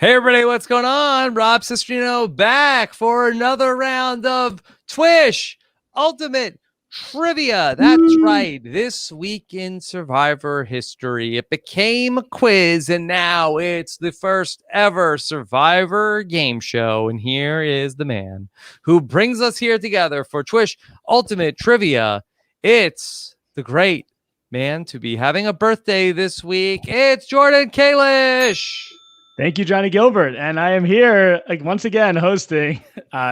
Hey everybody, what's going on? Rob Sestrino back for another round of TWISH Ultimate Trivia. That's right. This week in Survivor history, it became a quiz, and now it's the first ever Survivor game show. And here is the man who brings us here together for TWISH Ultimate Trivia. It's the great man to be having a birthday this week. It's Jordan Kalish. Thank you, Johnny Gilbert. And I am here once again hosting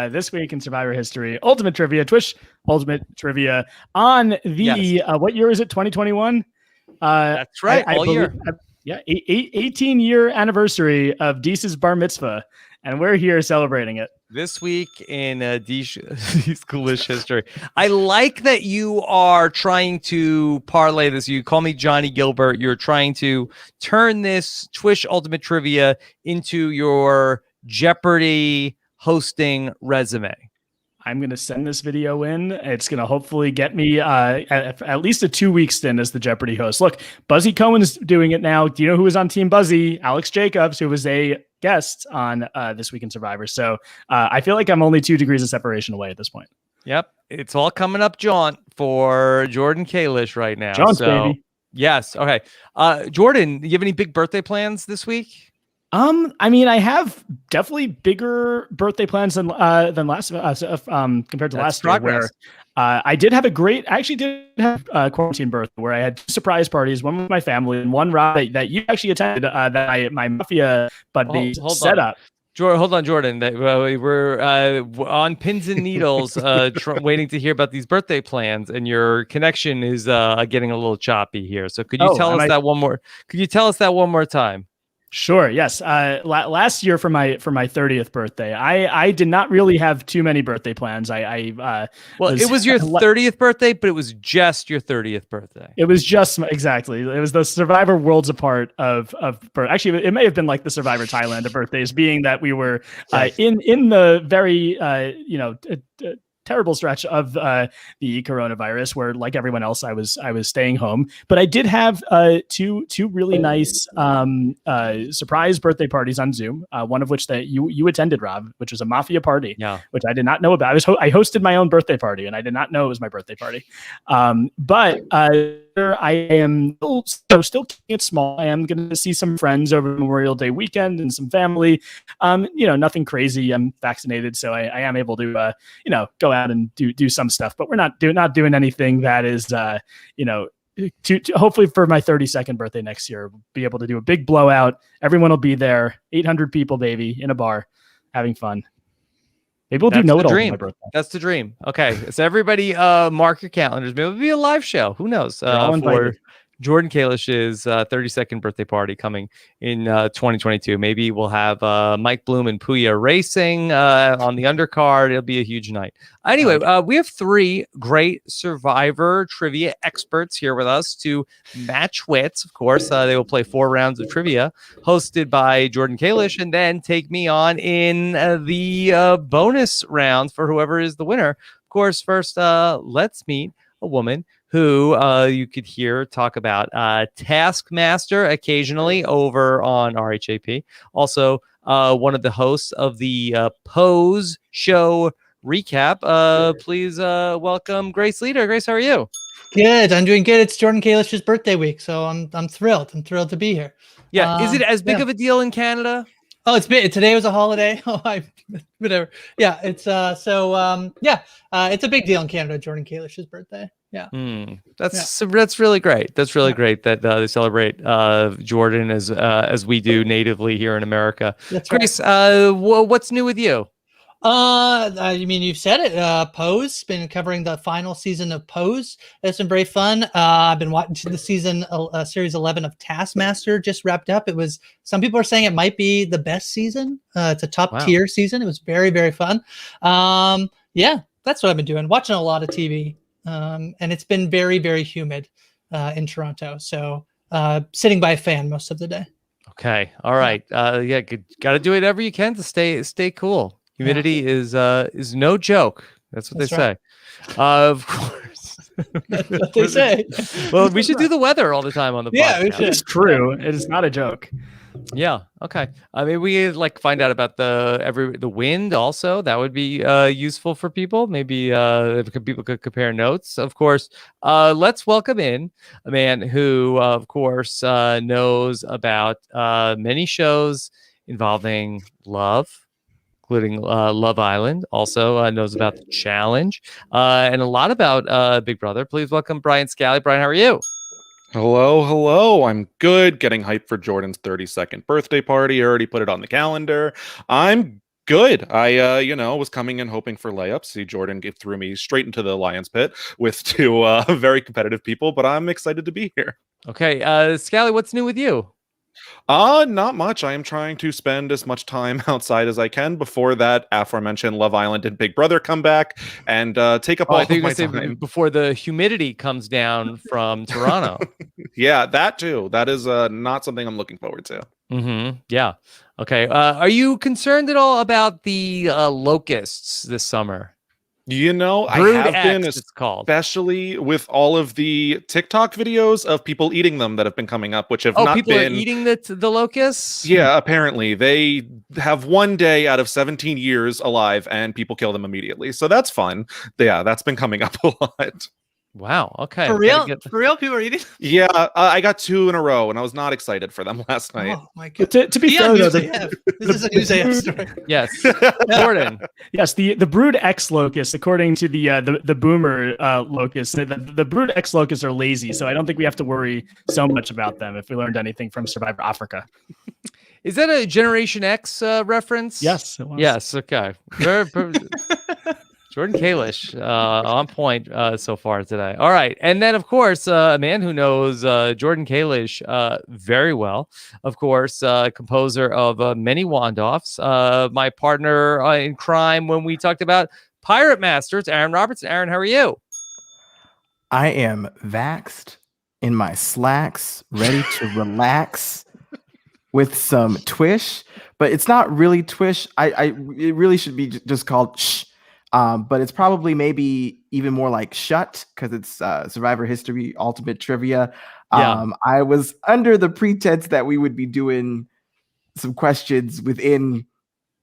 this week in Survivor history, Ultimate Trivia, TWISH Ultimate Trivia on the, what year is it, 2021? That's right, all year. 18-year anniversary of Deese's bar mitzvah. And we're here celebrating it. This week in Dee's Kalish history. I like that you are trying to parlay this. You call me Johnny Gilbert. You're trying to turn this TWISH Ultimate Trivia into your Jeopardy hosting resume. I'm going to send this video in. It's going to hopefully get me at least a 2-week stint as the Jeopardy host. Look, Buzzy Cohen's doing it now. Do you know who was on Team Buzzy? Alex Jacobs, who was a guest on This Week in Survivor. So I feel like I'm only 2 degrees of separation away at this point. Yep. It's all coming up jaunt for Jordan Kalish right now. Jaunt, baby. Yes. Okay. Jordan, do you have any big birthday plans this week? I mean, I have definitely bigger birthday plans than last compared to last year. Where I did have I actually did have a quarantine birthday where I had 2 surprise parties, one with my family and one Rob that you actually attended. That my mafia buddy set up. Hold on, Jordan. We're on pins and needles, waiting to hear about these birthday plans, and your connection is getting a little choppy here. So could you tell us that one more? Could you tell us that one more time? Sure. Yes. Last year for my 30th birthday, I did not really have too many birthday plans. It was your 30th birthday, but it was just your 30th birthday. It was just exactly. It was the Survivor Worlds Apart of birth. Actually, it may have been like the Survivor Thailand of birthdays, being that we were in the very terrible stretch of the coronavirus, where like everyone else, I was staying home. But I did have two really nice surprise birthday parties on Zoom. One of which that you attended, Rob, which was a mafia party, which I did not know about. I hosted my own birthday party, and I did not know it was my birthday party. But I am still keeping it small. I am going to see some friends over Memorial Day weekend and some family. Nothing crazy. I'm vaccinated, so I am able to go out and do some stuff. But we're not doing anything that is to hopefully for my 32nd birthday next year, we'll be able to do a big blowout. Everyone will be there. 800 people, baby, in a bar, having fun. Maybe we'll do know-it-all for my birthday. That's the dream. Okay, so everybody mark your calendars. Maybe it'll be a live show. Who knows? For Jordan Kalish's 32nd birthday party coming in 2022. Maybe we'll have Mike Bloom and Puya racing on the undercard. It'll be a huge night. Anyway, we have 3 great Survivor trivia experts here with us to match wits. Of course, they will play 4 rounds of trivia hosted by Jordan Kalish, and then take me on in the bonus rounds for whoever is the winner. Of course, first, let's meet a woman who you could hear talk about Taskmaster occasionally over on RHAP. Also, one of the hosts of the Pose show recap. Please welcome Grace Leader. Grace, how are you? Good. I'm doing good. It's Jordan Kalish's birthday week, so I'm thrilled. I'm thrilled to be here. Yeah. Is it as big of a deal in Canada? Oh, it's big. Today was a holiday. Whatever. Yeah. It's it's a big deal in Canada. Jordan Kalish's birthday. Yeah. That's really great. That's really great that they celebrate Jordan as we do natively here in America. That's Grace, right. What's new with you? I mean, you've said it. Pose, been covering the final season of Pose. It's been very fun. I've been watching the season, series 11 of Taskmaster just wrapped up. Some people are saying it might be the best season. It's a top tier season. It was very, very fun. That's what I've been doing. Watching a lot of TV. And it's been very, very humid in Toronto. So sitting by a fan most of the day. Okay. All right. Got to do whatever you can to stay cool. Humidity is no joke. That's what they say. Of course. That's what they say. Well, we should do the weather all the time on the podcast. It's true. It is not a joke. Yeah. Okay. I mean, we like find out about the wind also. That would be useful for people. Maybe people could compare notes. Of course. Let's welcome in a man who, of course, knows about many shows involving love, including Love Island. Also knows about the challenge and a lot about Big Brother. Please welcome Brian Scally. Brian, how are you? Hello. I'm good. Getting hyped for Jordan's 32nd birthday party. I already put it on the calendar. I'm good. I, was coming in hoping for layups. See, Jordan threw me straight into the lion's pit with two very competitive people, but I'm excited to be here. Okay. Scally, what's new with you? Not much. I am trying to spend as much time outside as I can before that aforementioned Love Island and Big Brother come back and take up all of my time. Before the humidity comes down from Toronto. Yeah, that too. That is not something I'm looking forward to. Mm-hmm. Yeah. Okay. Are you concerned at all about the locusts this summer? I have been, especially with all of the TikTok videos of people eating them that have been coming up, which have not people been... are eating the locusts? Yeah, apparently. They have 1 day out of 17 years alive, and people kill them immediately. So that's fun. Yeah, that's been coming up a lot. Wow. Okay. For real? For real? People are eating? Yeah, I got 2 in a row, and I was not excited for them last night. Oh my god! To be fair, though, this is a news AF story. Yes, Jordan. Yes, the Brood X locust, according to the Boomer locust, the Brood X locusts are lazy, so I don't think we have to worry so much about them. If we learned anything from Survivor Africa, is that a Generation X reference? Yes, it was. Yes. Okay. Jordan Kalish on point so far today. All right. And then, of course, a man who knows Jordan Kalish very well, of course, composer of many Wand-Offs, my partner in crime when we talked about Pirate Masters, Aaron Robertson. Aaron, how are you? I am vaxxed in my slacks, ready to relax with some TWISH, but it's not really TWISH. It really should be just called shh. But it's probably maybe even more like shut because it's Survivor History Ultimate Trivia. I was under the pretense that we would be doing some questions within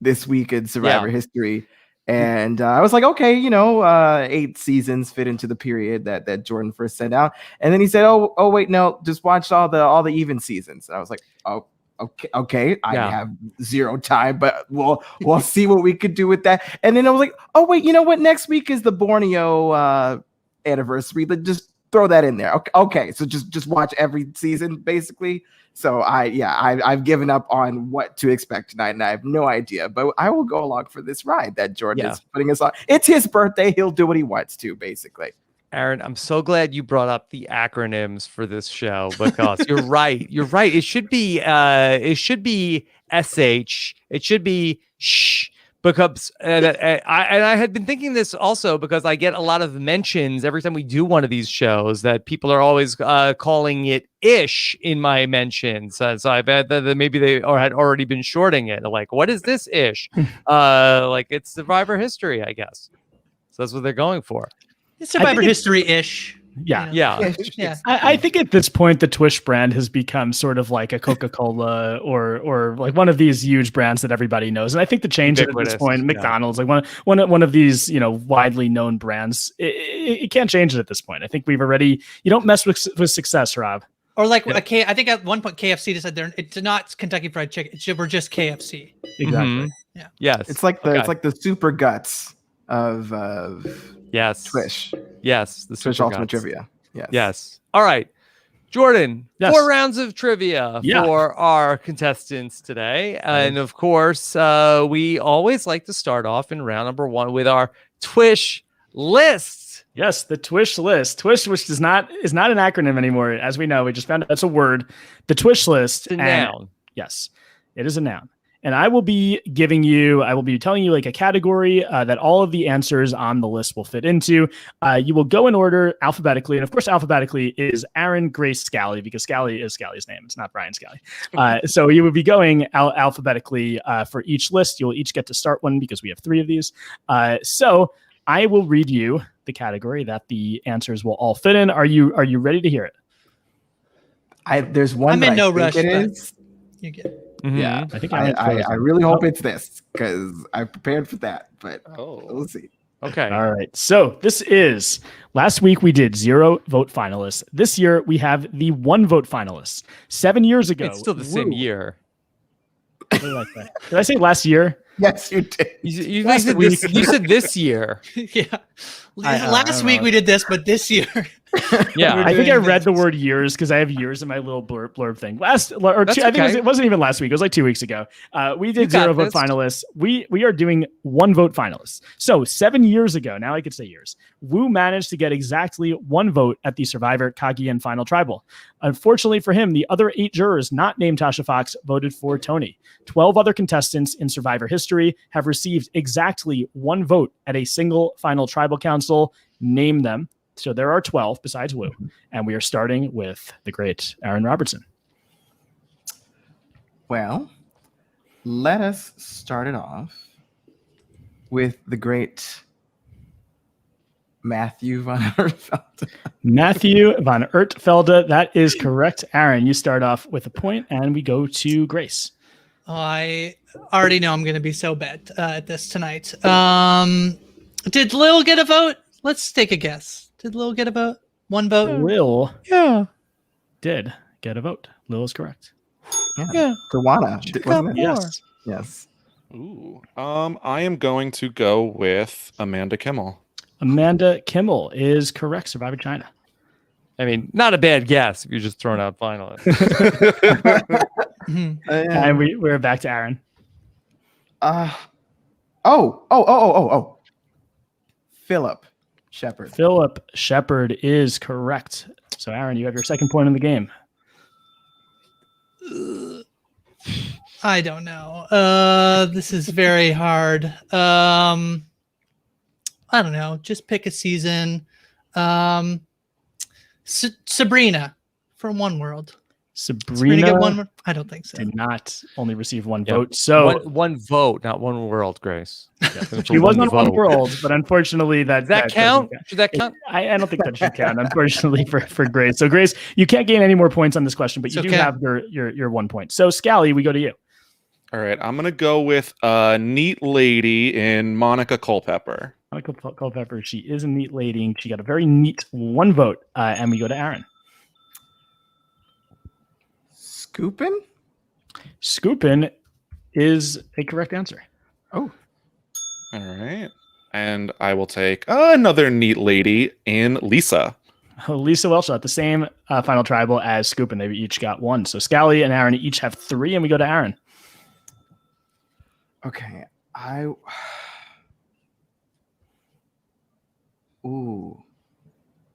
this week in Survivor History. And I was like, okay, 8 seasons fit into the period that Jordan first sent out. And then he said, oh wait, no, just watch all the even seasons. And I was like, oh. Okay. I have 0 time, but we'll see what we could do with that. And then I was like, oh wait, you know what? Next week is the Borneo anniversary. Let's just throw that in there. Okay. So just watch every season basically. So I've given up on what to expect tonight, and I have no idea. But I will go along for this ride that Jordan is putting us on. It's his birthday; he'll do what he wants to, basically. Aaron, I'm so glad you brought up the acronyms for this show because you're right. You're right. It should be SH. It should be shh. Because I had been thinking this also because I get a lot of mentions every time we do one of these shows that people are always calling it ish in my mentions. So I bet that maybe they had already been shorting it. Like, what is this ish? Like it's Survivor History, I guess. So that's what they're going for. It's Survivor History-ish. Yeah. I think at this point, the TWISH brand has become sort of like a Coca-Cola or like one of these huge brands that everybody knows. And I think the change at this point, McDonald's, like one of these, widely known brands, it can't change it at this point. I think we've already, you don't mess with success, Rob. Or like, I think at one point KFC decided it's not Kentucky Fried Chicken. We're just KFC. Exactly. Mm-hmm. Yeah. Yes. It's like the super guts of TWISH. Yes, the TWISH Ultimate Trivia. Yes. All right, Jordan. Yes. 4 rounds of trivia for our contestants today, and of course, we always like to start off in round number 1 with our TWISH list. Yes, the TWISH list. TWISH, which is not an acronym anymore, as we know. We just found out that's a word. The TWISH list. It's a noun. Yes, it is a noun. And I will be telling you like a category that all of the answers on the list will fit into. You will go in order alphabetically. And of course, alphabetically is Aaron Grace Scally, because Scally is Scally's name. It's not Brian Scally. So you will be going alphabetically for each list. You'll each get to start one because we have 3 of these. So I will read you the category that the answers will all fit in. Are you ready to hear it? There's one. I'm in no rush. You're good. Mm-hmm. Yeah, I think I really hope it's this because I prepared for that, but we'll see. Okay. All right. So this is last week we did 0 vote finalists. This year we have the 1 vote finalists. 7 years ago. It's still the same year. What did I say? Did I say last year? Yes, you did. You said this year. Yeah. Last week we did this, but this year. Yeah. I think I read the word years because I have years in my little blurb thing. I think it wasn't even last week. It was like 2 weeks ago. We did 0 vote finalists. We are doing 1 vote finalists. So 7 years ago, now I could say years, Wu managed to get exactly 1 vote at the Survivor Kagiyan Final Tribal. Unfortunately for him, the other 8 jurors not named Tasha Fox voted for Tony. 12 other contestants in Survivor history have received exactly 1 vote at a single final tribal council. Name them. So there are 12 besides Wu. And we are starting with the great Aaron Robertson. Well, let us start it off with the great Matthew von Ertfeldt. Matthew von Ertfeldt. That is correct. Aaron, you start off with a point, and we go to Grace. I already know I'm going to be so bad at this tonight. Did Lil get a vote? Let's take a guess. Did Lil get a vote? 1 vote? Lil did get a vote. Lil is correct. Yeah. Tawana. wasn't it? Yes. Yes. Ooh. I am going to go with Amanda Kimmel. Amanda Kimmel is correct. Survivor China. I mean, not a bad guess if you're just throwing out finalists. And we're back to Aaron. Philip Shepard. Philip Shepard is correct. So Aaron, you have your second point in the game. I don't know. This is very hard. I don't know. Just pick a season. Sabrina from One World. Sabrina get 1? I don't think so. did not only receive 1 vote. So one vote, not One World, Grace. she was on One World, but unfortunately that count? Should that count? I don't think that should count, unfortunately for Grace. So Grace, you can't gain any more points on this question, but you do have your 1 point. So Scally, we go to you. All right, I'm gonna go with a neat lady in Monica Culpepper. Monica Culpepper, she is a neat lady, and she got a very neat 1 vote. And we go to Aaron. Scoopin is a correct answer. Oh. All right. And I will take another neat lady in Lisa. Lisa Welshot, the same final tribal as Scoopin. They each got 1. So Scally and Aaron each have 3, and we go to Aaron. Okay.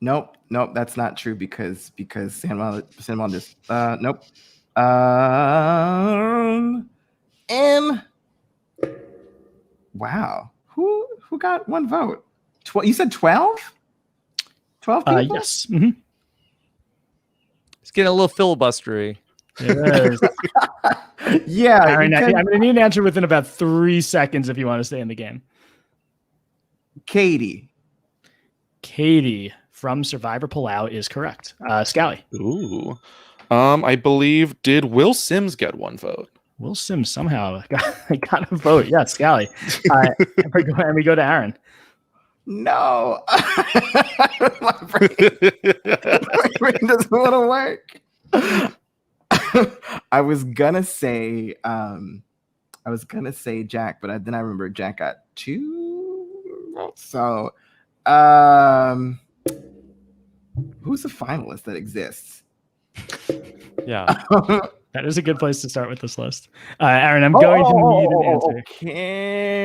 Nope, that's not true because San Juan just nope. Wow. Who got 1 vote? You said 12? 12 people? Yes. Mm-hmm. It's getting a little filibustery. It is. Yeah. Aaron, I'm going to need an answer within about 3 seconds if you want to stay in the game. Katie from Survivor Palau is correct. Scally. Ooh. I believe, did Will Sims get 1 vote? Will Sims somehow got a vote. Yeah, Scally. And we go to Aaron. No. My brain doesn't want to work. I was gonna say Jack, but then I remember Jack got 2 votes. So who's the finalist that exists? Yeah. That is a good place to start with this list. Aaron, I'm going to need an answer. Okay.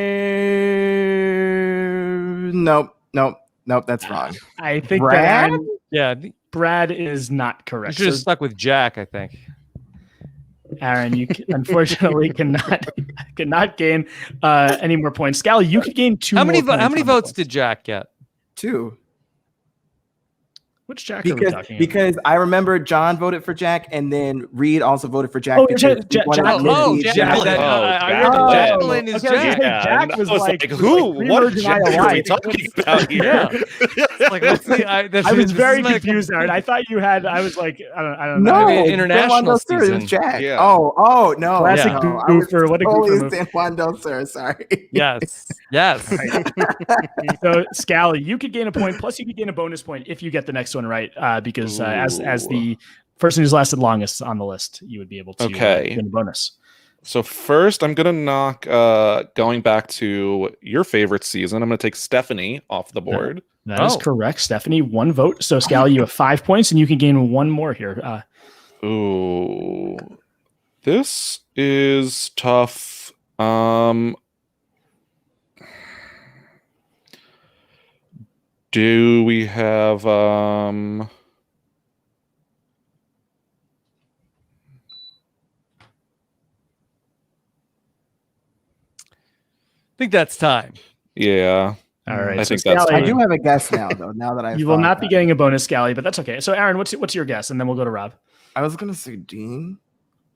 Nope, that's wrong. I think Brad? Brad is not correct. You should have stuck with Jack, I think. Aaron, you unfortunately cannot gain any more points. Scally, you could gain 2 How more many points. How many votes did Jack get? 2. Which Jack are we talking about? Because I remember John voted for Jack, and then Reed also voted for Jack. Jacqueline is Jack. Jack was like, who? What Jack are we talking about here? I was very confused, Aaron. I thought you had. I was like, I don't know. No, international season. Jack. Yeah. Oh no. Classic goofer. What a goofer move. San Juan del Sur. Sorry. Yes. So Scally, you could gain a point. Plus, you could gain a bonus point if you get the next one right, because as the person who's lasted longest on the list, you would be able to gain a bonus. So first, I'm gonna knock going back to your favorite season. I'm gonna take Stephanie off the board. That is correct, Stephanie. 1 vote. So Scally, you have 5 points, and you can gain 1 more here. Ooh, this is tough. Do we have I think that's time. Yeah. All right. I so think that's Scally, I do have a guess now, though. Now that you will not be getting a bonus, Scally, but that's okay. So Aaron, what's your guess? And then we'll go to Rob. I was gonna say Dean.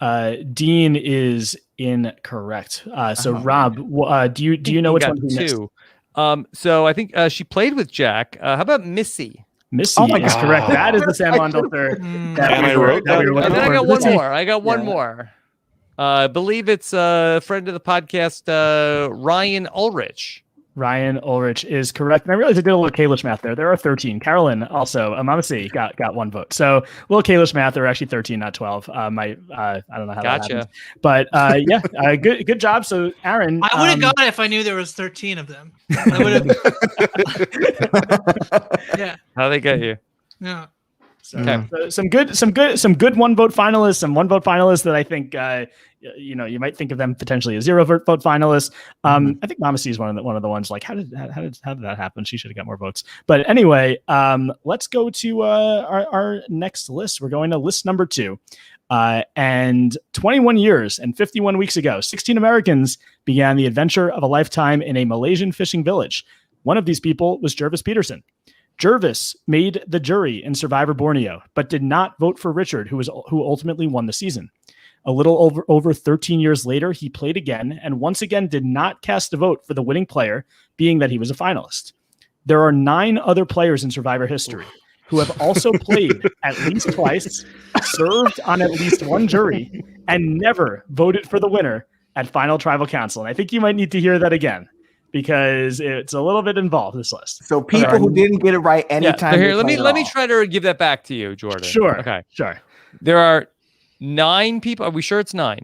Dean is incorrect. So Rob, do you know which one he missed? So I think she played with Jack. How about Missy? Missy is correct. That is the San Juan del Sur. And then I got one more. I got one more. I believe it's a friend of the podcast, Ryan Ulrich. Ryan Ulrich is correct. And I realized I did a little Kalish math there. There are 13. Carolyn also, Mama C got 1 vote. So a little Kalish math. There are actually 13, not 12. I don't know how that happens. But good job. So Aaron, I would have got it if I knew there was 13 of them. I would have. Yeah. How they get you? Yeah. So some good 1 vote finalists, some 1 vote finalists that I think you might think of them potentially as 0 vote finalists. I think Mama C is one of the ones like how did that happen? She should have got more votes. But anyway, let's go to our next list. We're going to list number 2. And 21 years and 51 weeks ago, 16 Americans began the adventure of a lifetime in a Malaysian fishing village. One of these people was Jervis Peterson. Jervis made the jury in Survivor Borneo, but did not vote for Richard, who ultimately won the season. A little over 13 years later, he played again and once again did not cast a vote for the winning player, being that he was a finalist. There are 9 other players in Survivor history who have also played at least twice, served on at least 1 jury, and never voted for the winner at Final Tribal Council. And I think you might need to hear that again, because it's a little bit involved, this list. So people who didn't get it right anytime. Here, let me try to give that back to you, Jordan. Sure. Okay. Sure. There are 9 people. Are we sure it's 9?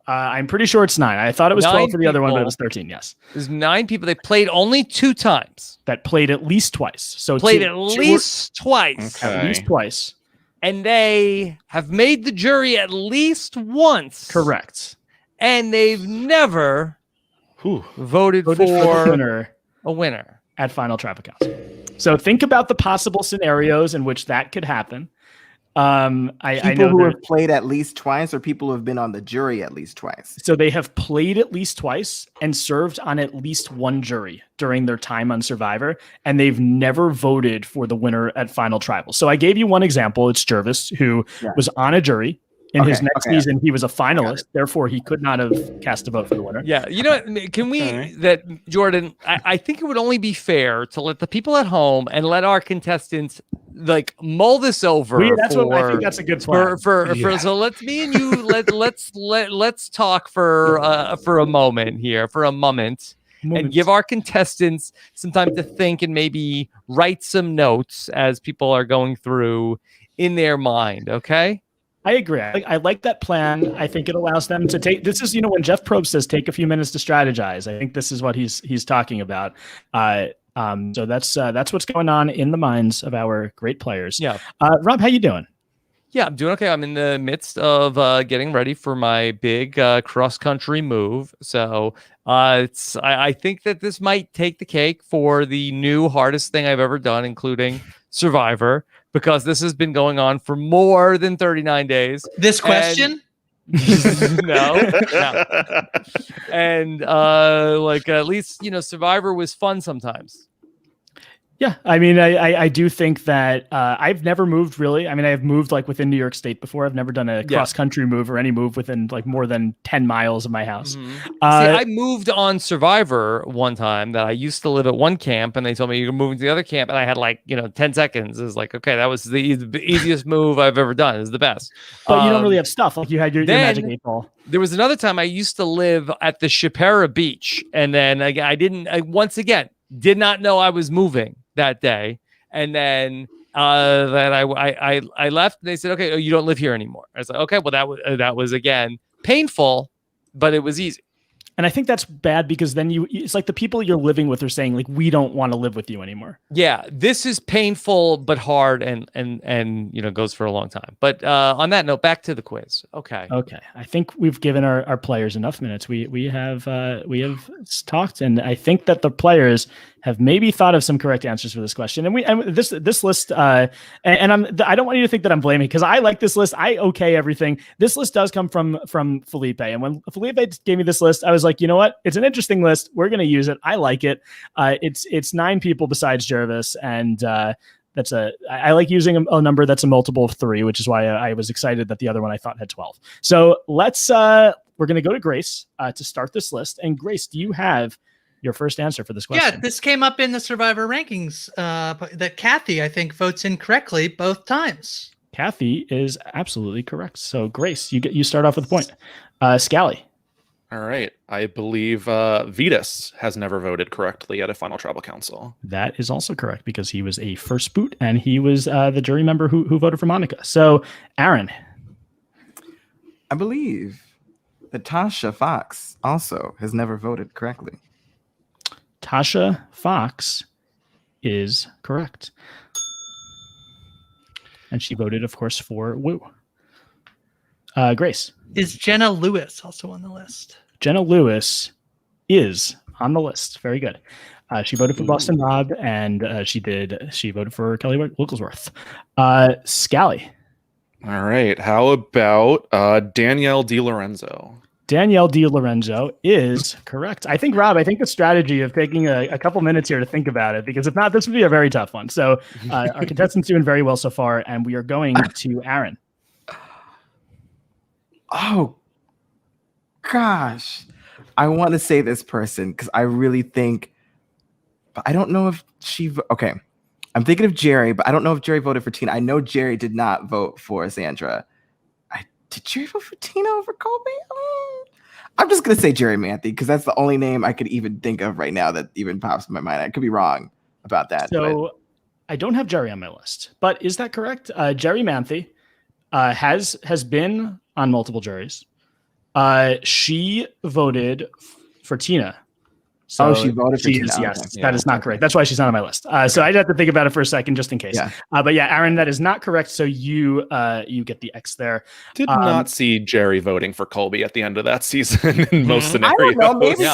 I'm pretty sure it's 9. I thought it was 12 for the other one, but it was 13. Yes. There's 9 people. They played only 2 times. That played at least twice. So played at least twice. Okay. At least twice. And they have made the jury at least once. Correct. And they've never voted for a winner at Final Tribal Council. So think about the possible scenarios in which that could happen. I know who have played at least twice, or people who have been on the jury at least twice. So they have played at least twice and served on at least 1 jury during their time on Survivor, and they've never voted for the winner at Final Tribal. So I gave you one example. It's Jervis, who was on a jury. In his next season, he was a finalist. Therefore, he could not have cast a vote for the winner. Yeah. You know, can we, Jordan, I think it would only be fair to let the people at home and let our contestants like mull this over. I think that's a good plan. So let's me and you let's talk for a moment here, and give our contestants some time to think and maybe write some notes as people are going through in their mind. Okay. I agree. I like that plan. I think it allows them to take. This is, when Jeff Probst says take a few minutes to strategize. I think this is what he's talking about. So that's what's going on in the minds of our great players. Yeah. Rob, how you doing? Yeah, I'm doing okay. I'm in the midst of getting ready for my big cross country move. So I think that this might take the cake for the new hardest thing I've ever done, including Survivor, because this has been going on for more than 39 days. This question? No. And at least, Survivor was fun sometimes. Yeah, I mean, I do think that I've never moved really. I mean, I have moved like within New York State before. I've never done a cross country move or any move within like more than 10 miles of my house. See, I moved on Survivor one time that I used to live at one camp, and they told me you're moving to the other camp, and I had like 10 seconds. It was like, okay, that was the easiest move I've ever done. It's the best. But you don't really have stuff like you had your Magic 8 Ball. There was another time I used to live at the Chipera Beach, and then I once again did not know I was moving that day, and then that I left, and they said, okay, you don't live here anymore. I was like, okay, well that was again painful, but it was easy. And I think that's bad because then it's like the people you're living with are saying like, we don't want to live with you anymore. Yeah, this is painful but hard, and goes for a long time. But on that note, back to the quiz. Okay. I think we've given our players enough minutes. We have talked, and I think that the players have maybe thought of some correct answers for this question. And this list, I don't want you to think that I'm blaming, because I like this list. I okay everything. This list does come from Felipe, and when Felipe gave me this list, I was like, you know what? It's an interesting list. We're going to use it. I like it. It's 9 people besides Jervis, and I like using a number that's a multiple of 3, which is why I was excited that the other one I thought had 12. So we're going to go to Grace to start this list. And Grace, do you have your first answer for this question? Yeah, this came up in the Survivor rankings that Kathy, I think, votes incorrectly both times. Kathy is absolutely correct. So Grace, you start off with a point. Scally. All right. I believe Vetus has never voted correctly at a Final Tribal Council. That is also correct because he was a first boot and he was the jury member who voted for Monica. So Aaron. I believe that Tasha Fox also has never voted correctly. Tasha Fox is correct. And she voted, of course, for Woo. Grace. Is Jenna Lewis also on the list? Jenna Lewis is on the list. Very good. She voted for Boston Rob, and she voted for Kelly Wigglesworth. Scally. All right. How about Danielle DiLorenzo? Danielle DiLorenzo is correct. I think, Rob, the strategy of taking a couple minutes here to think about it, because if not, this would be a very tough one. So our contestants doing very well so far, and we are going to Aaron. Oh, gosh. I want to say this person because I really think, but I don't know if okay. I'm thinking of Jerry, but I don't know if Jerry voted for Tina. I know Jerry did not vote for Sandra. Did Jerry vote for Tina over Colby? I'm just going to say Jerry Manthe because that's the only name I could even think of right now that even pops in my mind. I could be wrong about that. So I don't have Jerry on my list, but is that correct? Jerry Manthe has been on multiple juries. She voted for Tina. So she voted for Tina. Yes, that is not correct. That's why she's not on my list. So I'd have to think about it for a second just in case. Yeah. But yeah, Aaron, that is not correct. So you get the X there. Did not see Jerry voting for Colby at the end of that season in most scenarios. I don't know. Maybe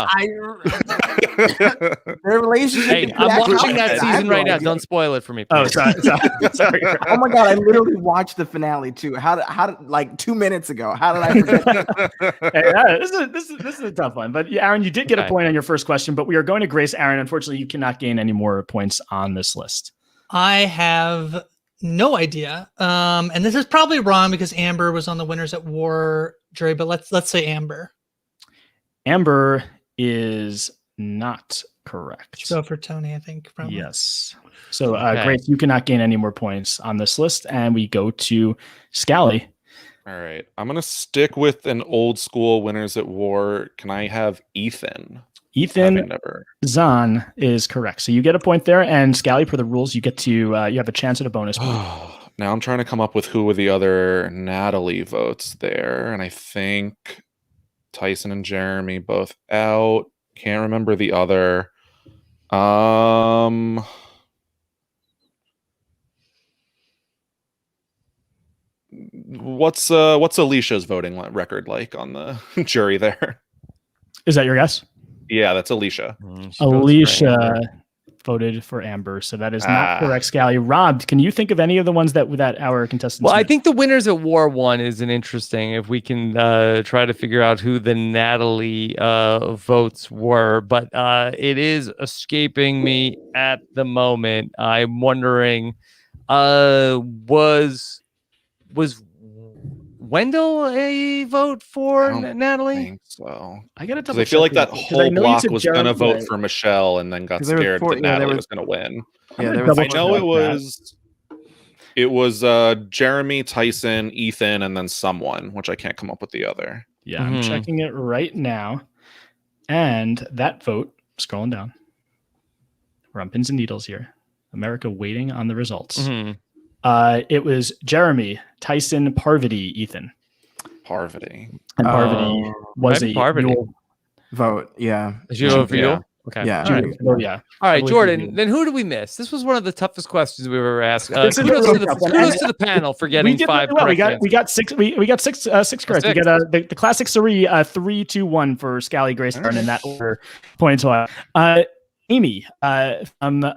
their relationship. Hey, I'm watching that season right now. Don't spoil it for me, please. Oh, sorry. Oh my God, I literally watched the finale too. How did like 2 minutes ago? How did I forget? Hey, this is a tough one. But Aaron, you did get a point on your first question, but we are going to Grace. Aaron, unfortunately, you cannot gain any more points on this list. I have no idea. And this is probably wrong because Amber was on the Winners at War jury, but let's say Amber. Amber is not correct. So for Tony, I think probably. Yes. So Grace, you cannot gain any more points on this list, and we go to Scally. All right. I'm going to stick with an old school Winners at War. Can I have Ethan? Ethan Zahn is correct. So you get a point there, and Scally, per the rules, you get to you have a chance at a bonus point. Now I'm trying to come up with who were the other Natalie votes there, and I think Tyson and Jeremy both out. Can't remember the other. What's Alicia's voting record like on the jury there? Is that your guess? Yeah, that's Alicia. Alicia voted for Amber, so that is not correct, Scally. Rob, can you think of any of the ones that our contestants Well, missed? I think the winners at War one is an interesting, if we can try to figure out who the Natalie votes were, but it is escaping me at the moment. I'm wondering, was Wendell a vote for Natalie? I think so. I gotta double. I feel like that whole block was gonna vote for Michelle and then got scared that Natalie was gonna win. Yeah, I know it was Jeremy, Tyson, Ethan, and then someone, which I can't come up with the other. Yeah, I'm checking it right now, and that vote, scrolling down, we're on pins and needles here. America waiting on the results. It was Jeremy, Tyson, Parvati, Ethan. Parvati. And Parvati was a Parvati vote. Yeah. Did you vote for you? Okay. Yeah. All right. Oh, yeah. All right, Jordan. Then who do we miss? This was one of the toughest questions we've ever asked. Kudos to the panel for getting 5 correct. We got six correct. We got the classic Suri 3-2-1 for Scally, Grace, Aaron in that order. Points to Amy from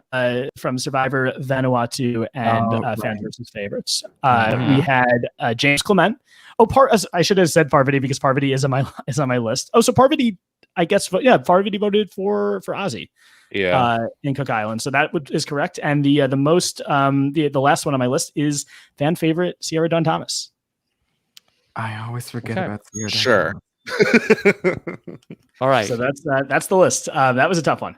Survivor Vanuatu and Fan versus Favorites. We had James Clement. I should have said Parvati because Parvati is on my list. Oh, so Parvati, I guess, Parvati voted for Ozzy. Yeah. In Cook Island, so that is correct. And the last one on my list is fan favorite Sierra Dawn Thomas. I always forget about Sierra Dawn. Sure. All right. So that's the list. That was a tough one.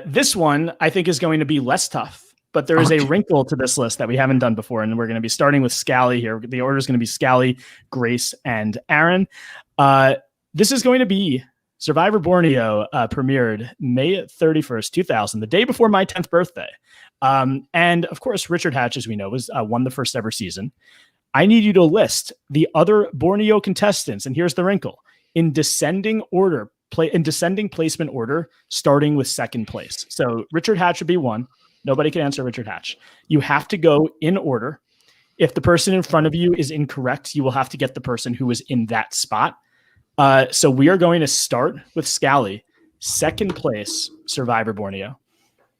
This one I think is going to be less tough, but there is a wrinkle to this list that we haven't done before, and we're going to be starting with Scally here. The order is going to be Scally, Grace, and Aaron. This is going to be Survivor Borneo premiered May 31st, 2000, the day before my 10th birthday. And of course, Richard Hatch, as we know, won the first ever season. I need you to list the other Borneo contestants, and here's the wrinkle: in descending placement order, starting with second place. So Richard Hatch would be 1. Nobody can answer Richard Hatch. You have to go in order. If the person in front of you is incorrect, you will have to get the person who is in that spot. So we are going to start with Scally, second place, Survivor Borneo.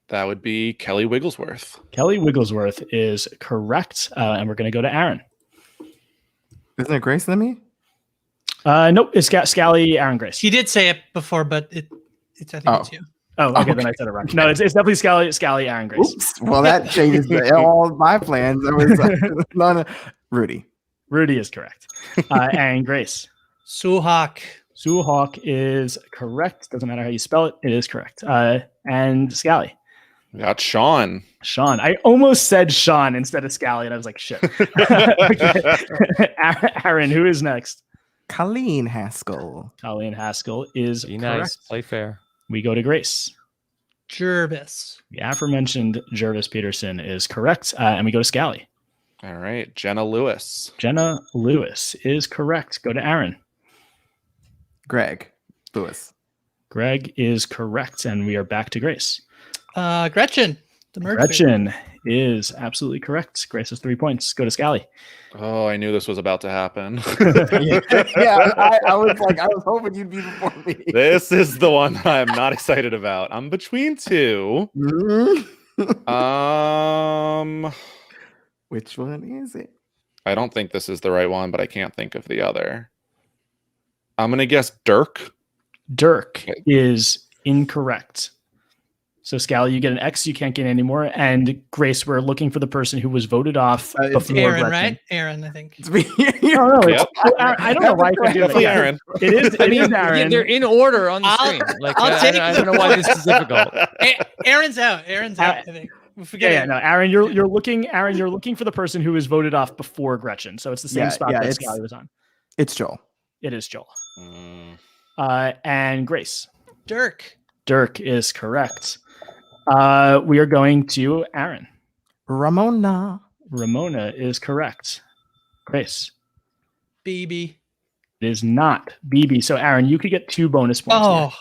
That would be Kelly Wigglesworth. Kelly Wigglesworth is correct, and we're going to go to Aaron. Isn't it Grace than me? Nope, it's Scally, Aaron, Grace. He did say it before, but I think it's you. Oh, okay, then I said it wrong. No, it's definitely Scally, Aaron, Grace. Oops. Well, that changes all my plans. It was Rudy. Rudy is correct. And Grace. Suhawk. Suhawk is correct. Doesn't matter how you spell it. It is correct. And Scally. We got Sean. I almost said Sean instead of Scally, and I was like, shit. Aaron, who is next? Colleen Haskell. Colleen Haskell is correct. Nice. Play fair. We go to Grace. Jervis. The aforementioned Jervis Peterson is correct. And we go to Scally. All right. Jenna Lewis. Jenna Lewis is correct. Go to Aaron. Greg Lewis. Greg is correct. And we are back to Grace. Gretchen. Gretchen is absolutely correct. Grace has 3 points. Go to Scally. Oh, I knew this was about to happen. I was hoping you'd be before me. This is the one I'm not excited about. I'm between 2. Which one is it? I don't think this is the right one, but I can't think of the other. I'm gonna guess Dirk. Dirk is incorrect. So, Scally, you get an X. You can't get any more. And Grace, we're looking for the person who was voted off before Aaron, Gretchen. right? Aaron, I think. I don't know why I can do that. Aaron. It is Aaron. They're in order on the screen. I don't know why this is difficult. Aaron's out. I think. No, Aaron, you're looking for the person who was voted off before Gretchen. So it's the same spot that Scally was on. It's Joel. It is Joel. And Grace. Dirk is correct. We are going to Aaron. Ramona is correct. Grace. BB. It is not BB. So Aaron, you could get 2 bonus points. Oh,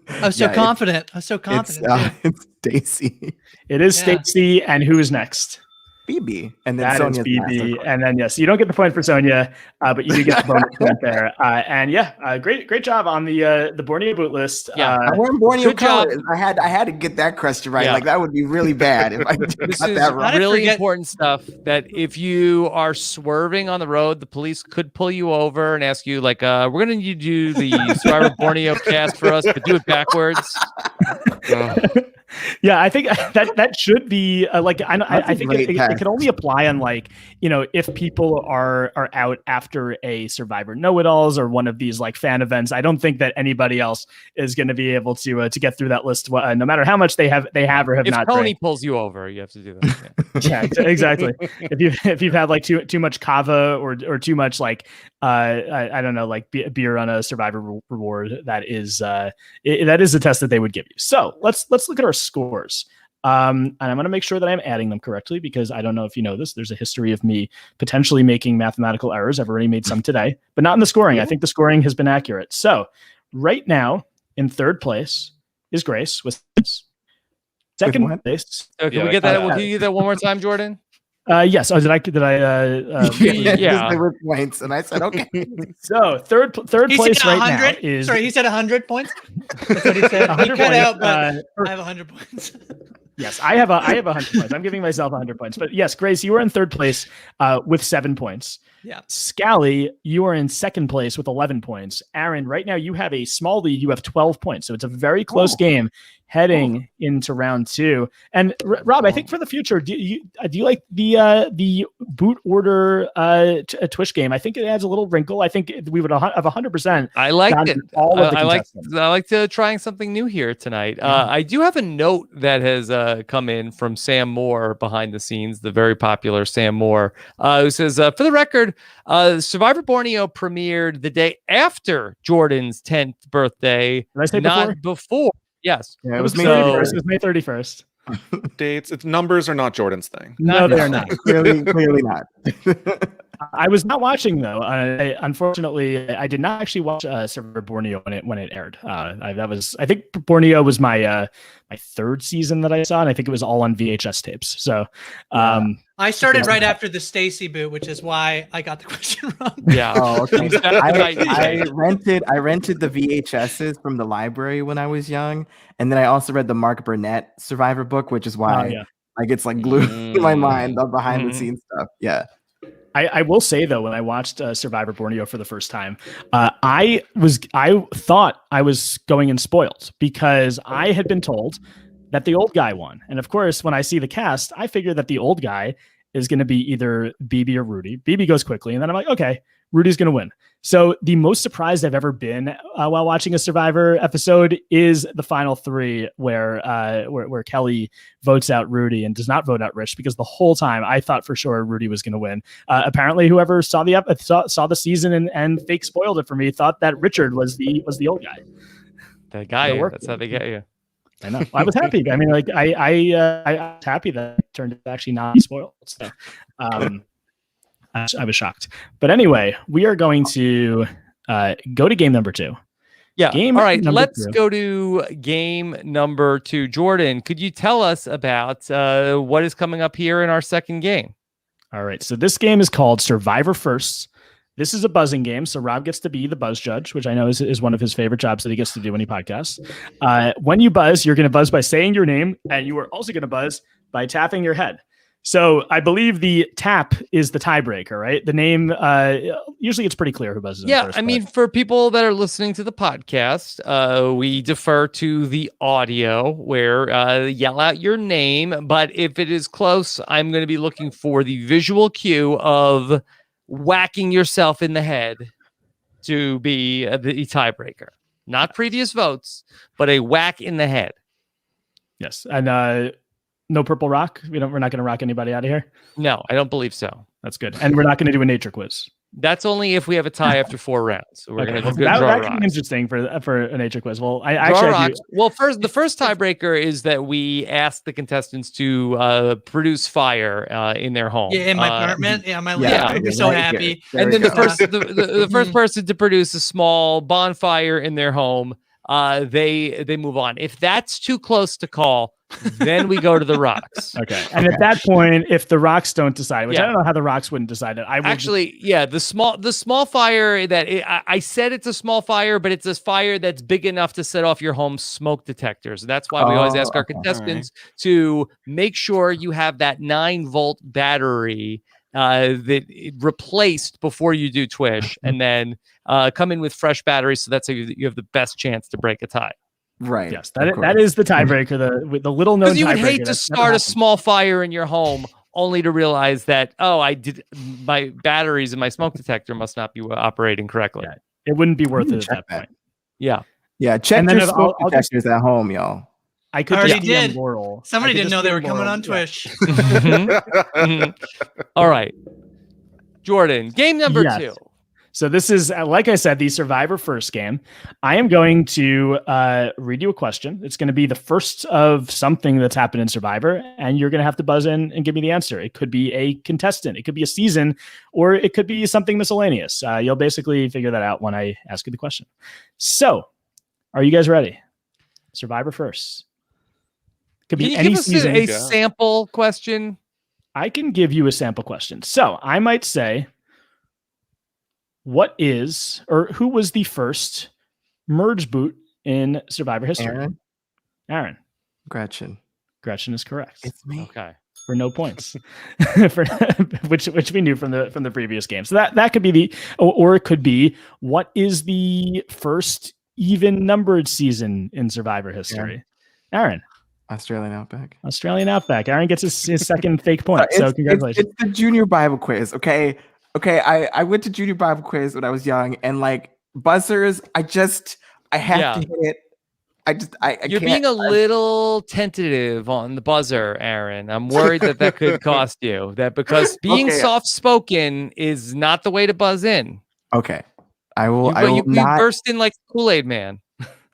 I was so confident. It's Stacy. It is Stacy. And who is next? BB, and then that Sonia's is BB, master. and then yes, you don't get the point for Sonia, but you do get the bonus point there. And yeah, great job on the Borneo boot list. Yeah, I'm wearing Borneo good job. colors. I had to get that question right. Yeah. Like that would be really bad if I This got is that wrong. really important stuff. That if you are swerving on the road, the police could pull you over and ask you, like, "We're gonna need you to do the Survivor Borneo cast for us, but do it backwards." Yeah, I think that should be like I think it can only apply on, like, you know, if people are out after a Survivor Know-It-Alls or one of these like fan events. I don't think that anybody else is going to be able to get through that list, no matter how much they have or have not. If Tony drank. pulls you over, you have to do that. Yeah, exactly. If you've had like too much kava or too much like I don't know, like beer on a Survivor reward, that is a test that they would give you. So let's look at our scores. And I'm going to make sure that I'm adding them correctly, because I don't know if you know this, there's a history of me potentially making mathematical errors. I've already made some today, but not in the scoring. I think the scoring has been accurate. So right now in third place is Grace with second place. Can we get that? We'll do that one more time, Jordan. Yes. Oh, did I? Yeah. There were points, and I said okay. So third place right now is. Sorry, he said 100 points. That's what he said. 100 cut points, out, but I have 100 points. Yes, I have 100 points. I'm giving myself 100 points. But yes, Grace, you are in third place with 7 points. Yeah. Scally, you are in second place with 11 points. Aaron, right now you have a small lead. You have 12 points. So it's a very close game heading into round 2. And Rob, I think for the future, do you like the boot order Twish game? I think it adds a little wrinkle. I think we would have 100%. I liked it. All of the I like trying something new here tonight. I do have a note that has come in from Sam Moore behind the scenes, the very popular Sam Moore, who says, for the record, Survivor Borneo premiered the day after Jordan's 10th birthday. Did I say not before? Yes. Yeah, it was May 31st. It was May 31st. Dates, it's numbers are not Jordan's thing. No, they're not. Clearly not. I was not watching though. Unfortunately, I did not actually watch Survivor Borneo when it aired. I think Borneo was my third season that I saw, and I think it was all on VHS tapes. So I started right after the Stacy boot, which is why I got the question wrong. Yeah. Oh, okay. I rented the VHSs from the library when I was young, and then I also read the Mark Burnett Survivor book, which is why like it's like glued in my mind, the behind the scenes stuff. Yeah. I will say though, when I watched Survivor Borneo for the first time, I thought I was going in spoiled, because I had been told that the old guy won. And of course, when I see the cast, I figure that the old guy is going to be either BB or Rudy. BB goes quickly, and then I'm like, okay, Rudy's going to win. So the most surprised I've ever been while watching a Survivor episode is the final 3, where Kelly votes out Rudy and does not vote out Rich, because the whole time I thought for sure Rudy was going to win. Apparently, whoever saw the season and fake spoiled it for me thought that Richard was the old guy. The guy. That's how they get you. I know. I was happy. I mean, like I was happy that it turned out to actually not be spoiled. So, I was shocked. But anyway, we are going to go to game number 2. Yeah. All right. Let's go to game number 2. Jordan, could you tell us about what is coming up here in our second game? All right. So this game is called Survivor Firsts. This is a buzzing game, so Rob gets to be the buzz judge, which I know is one of his favorite jobs that he gets to do when he podcasts. When you buzz, you're going to buzz by saying your name, and you are also going to buzz by tapping your head. So I believe the tap is the tiebreaker, right? The name, usually it's pretty clear who buzzes in first. I mean, for people that are listening to the podcast, we defer to the audio where yell out your name. But if it is close, I'm going to be looking for the visual cue of whacking yourself in the head to be the tiebreaker. Not previous votes, but a whack in the head. Yes. And no purple rock? We're not going to rock anybody out of here? No, I don't believe so. That's good. And we're not going to do a nature quiz. That's only if we have a tie after 4 rounds. So we're going to draw that could be interesting for a nature quiz. Well, the first tiebreaker is that we ask the contestants to produce fire in their home. Yeah, in my apartment. Yeah, my living room. You're so happy. And then the first person to produce a small bonfire in their home, they move on. If that's too close to call, Then we go to the rocks. Okay. And at that point, if the rocks don't decide, which I don't know how the rocks wouldn't decide it. I would the small fire I said it's a small fire, but it's a fire that's big enough to set off your home's smoke detectors. That's why we always ask our contestants to make sure you have that 9-volt battery that replaced before you do TWISH, and then come in with fresh batteries, so that's how you have the best chance to break a tie. Right. Yes, that is the tiebreaker. The little known. Because you would hate to start a small fire in your home only to realize that my batteries and my smoke detector must not be operating correctly. Yeah, it wouldn't be worth it at that point. Yeah. Yeah. Check your smoke detectors at home, y'all. I could already just did. Laurel. Somebody didn't know they were coming on TWISH. All right, Jordan. Game number 2. So this is, like I said, the Survivor First game. I am going to read you a question. It's going to be the first of something that's happened in Survivor, and you're going to have to buzz in and give me the answer. It could be a contestant, it could be a season, or it could be something miscellaneous. You'll basically figure that out when I ask you the question. So, are you guys ready? Survivor First. Could be any season. A sample question? I can give you a sample question. So, I might say, what is, or who was the first merge boot in Survivor history? Aaron. Gretchen. Gretchen is correct. It's me. Okay. For no points, for which we knew from the previous game. So that could be or it could be, what is the first even numbered season in Survivor history? Aaron. Australian Outback. Australian Outback. Aaron gets his second fake point. So congratulations. It's the junior Bible quiz. Okay. I went to junior Bible quiz when I was young, and like buzzers, I have to hit it. You're being a little tentative on the buzzer, Aaron. I'm worried that could cost you that, because being soft-spoken is not the way to buzz in. Okay. I will not burst in like Kool-Aid Man.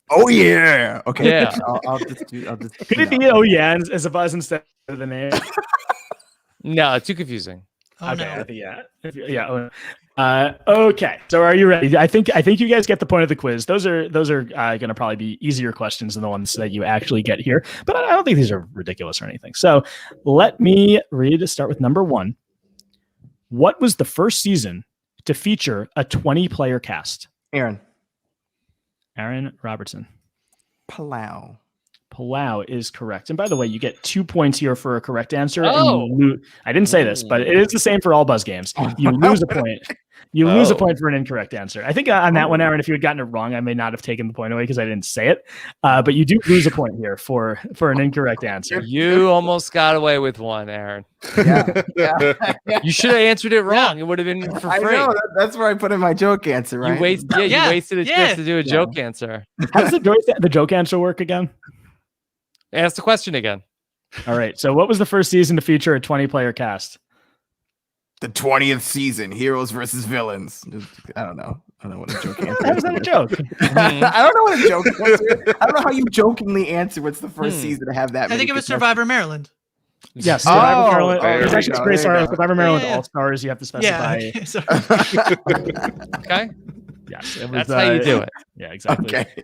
Oh yeah. Okay. Yeah. I'll just Could it be as a buzz instead of the name? No, too confusing. Okay. So are you ready? I think you guys get the point of the quiz. Those are going to probably be easier questions than the ones that you actually get here. But I don't think these are ridiculous or anything. So let me start with number 1. What was the first season to feature a 20-player cast? Aaron Robertson. Palau is correct. And by the way, you get 2 points here for a correct answer. And I didn't say this, but it is the same for all buzz games. You lose a point. You lose a point for an incorrect answer. I think on that one, Aaron, if you had gotten it wrong, I may not have taken the point away because I didn't say it. But you do lose a point here for an incorrect answer. You almost got away with one, Aaron. Yeah. You should have answered it wrong. It would have been for free. I know, that's where I put in my joke answer, right? You wasted a chance to do a joke answer. How does the joke answer work again? Ask the question again. All right. So what was the first season to feature a 20-player cast? The 20th season, heroes versus villains. I don't know what a joke answer is. How is that a joke? I don't know what a joke answer is. I don't know how you jokingly answer what's the first season to have that. I think it was Survivor Maryland. Yes, Survivor Maryland. There's actually Survivor Maryland All-Stars. You have to specify. Okay. Yes, it was, that's how you do it. Yeah, exactly. Okay.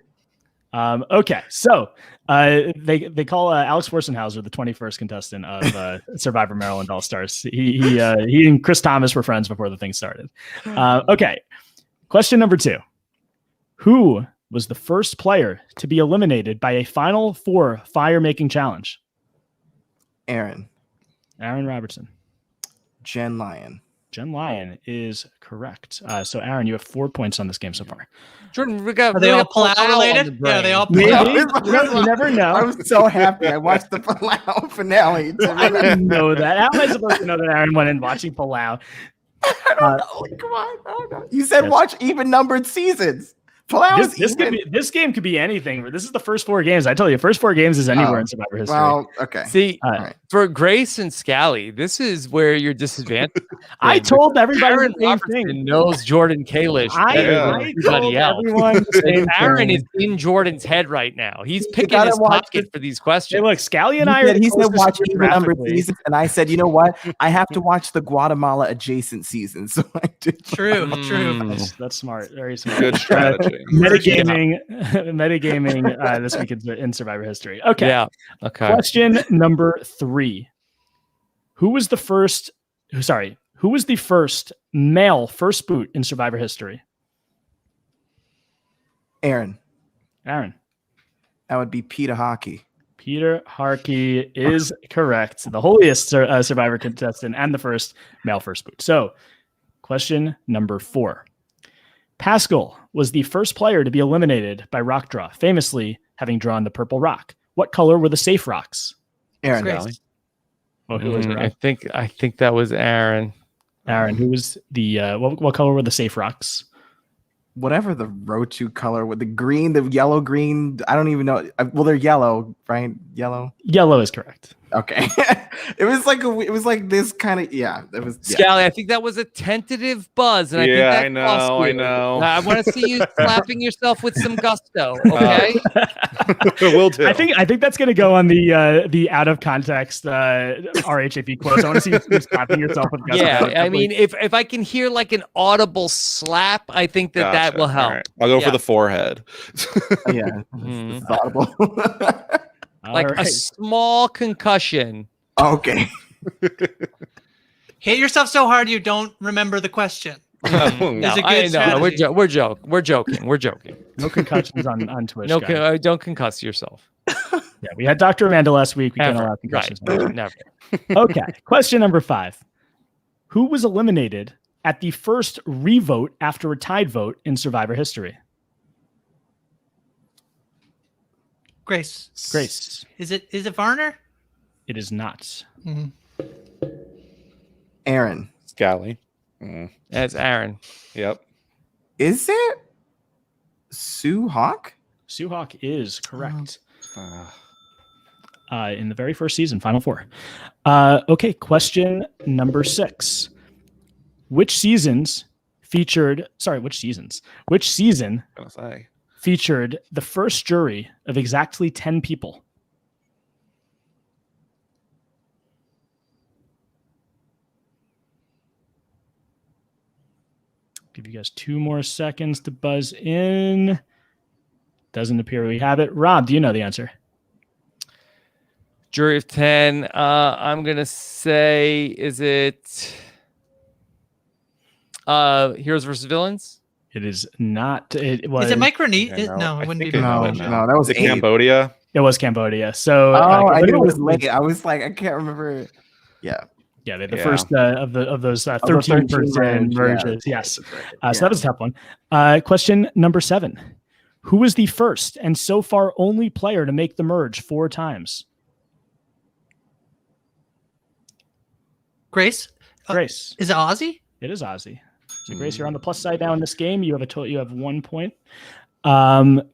Okay, so they call Alex Forsenhauser the 21st contestant of Survivor Maryland All Stars. He and Chris Thomas were friends before the thing started. Okay, question number 2: who was the first player to be eliminated by a Final Four fire making challenge? Aaron Robertson. Jen Lyon is correct. So Aaron, you have 4 points on this game so far. Jordan, are they all Palau related? Yeah, they all Palau. You never know. I was so happy. I watched the Palau finale. I didn't know that. How am I supposed to know that Aaron went in watching Palau? I don't know. Come on. I don't know. You said watch even numbered seasons. This game could be anything. This is the first 4 games. I tell you, first 4 games is anywhere in Survivor history. Well, okay. See, for Grace and Scally, this is where you're disadvantaged. I told everybody Aaron the same Robertson thing. knows Jordan Kalish better than everybody else. Aaron is in Jordan's head right now. He's picking his pocket for these questions. Hey, look, Scally and I. He said watch even numbered seasons, and I said, you know what? I have to watch the Guatemala adjacent seasons. So I did. True. That's smart. Very smart. Good strategy. Metagaming this week in Survivor history. Okay. Yeah. Okay. Question number 3. Who was the first male first boot in Survivor history? Aaron. That would be Peter Hockey. Peter Harkey is correct. The holiest Survivor contestant and the first male first boot. So, question number 4. Pascal was the first player to be eliminated by rock draw, famously having drawn the purple rock. What color were the safe rocks? Aaron. Well, who was it? I think that was Aaron. Aaron, who was the what color were the safe rocks? Whatever the Rotu color with the green, the yellow, green. I don't even know. Well, they're yellow, right? Yellow. Yellow is correct. Okay. it was like this kind of It was Scally. I think that was a tentative buzz, and I think that I know. I want to see you slapping yourself with some gusto. Okay. Will do. I think that's going to go on the out of context RHAP quotes. I want to see you slapping yourself with gusto. Yeah, I mean, if I can hear like an audible slap, I think that will help. Right. I'll go for the forehead. Yeah, this is audible. Like a small concussion. Okay. Hit yourself so hard you don't remember the question. No, we're joking. No concussions on Twitch. No, don't concuss yourself. Yeah, we had Dr. Amanda last week. We can't allow concussions. Right. Never. Okay. Question number 5. Who was eliminated at the first revote after a tied vote in Survivor history? Grace. Is it Varner? It is not. Mm-hmm. Aaron. Scally. That's Aaron. Yep. Is it Sue Hawk? Sue Hawk is correct. In the very first season, Final Four. Okay, question number 6. Which season featured the first jury of exactly 10 people? Give you guys 2 more seconds to buzz in. Doesn't appear we have it. Rob, do you know the answer? Jury of 10. I'm going to say, is it Heroes versus Villains? It is not. Is it Micronesia? No, it wouldn't be. No, that was Cambodia. It was Cambodia. So I knew it was late. I was like, I can't remember. Yeah. Yeah, the first of those 13-person merges. Yes. So that was a tough one. Question number 7. Who was the first and so far only player to make the merge 4 times? Grace. Grace. Is it Ozzy? It is Ozzy. So Grace, you're on the plus side now in this game. You have 1 point.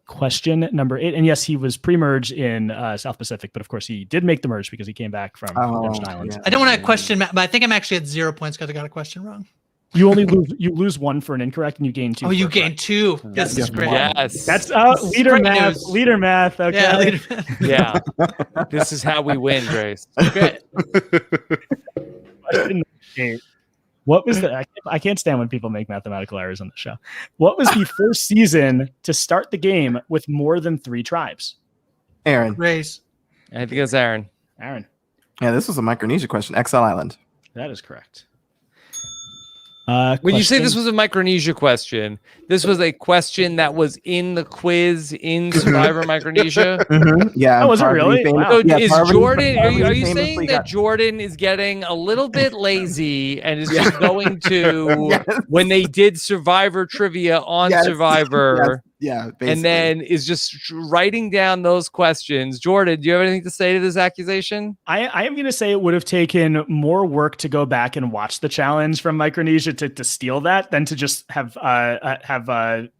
Question number 8. And yes, he was pre-merge in South Pacific, but of course he did make the merge because he came back from Redemption Islands. Yeah. I don't want to question, but I think I'm actually at 0 points because I got a question wrong. You only lose 1 for an incorrect, and you gain 2. Oh, you gain 2. This is great. Yes, that's leader math. Leader math. Okay. Yeah, leader math. Yeah. This is how we win, Grace. Okay. Question 8. What was I can't stand when people make mathematical errors on the show. What was the first season to start the game with more than 3 tribes? Aaron. Grace. I think it's Aaron. Aaron. Yeah, this was a Micronesia question. Exile Island. That is correct. When you say this was a Micronesia question, this was a question that was in the quiz in Survivor Micronesia. Mm-hmm. Yeah, was it really? Wow. So is Jordan? Are you saying that Jordan is getting a little bit lazy and is just going to when they did Survivor trivia on Survivor? Yeah, basically. And then is just writing down those questions. Jordan, do you have anything to say to this accusation? I am going to say it would have taken more work to go back and watch the challenge from Micronesia to steal that than to just have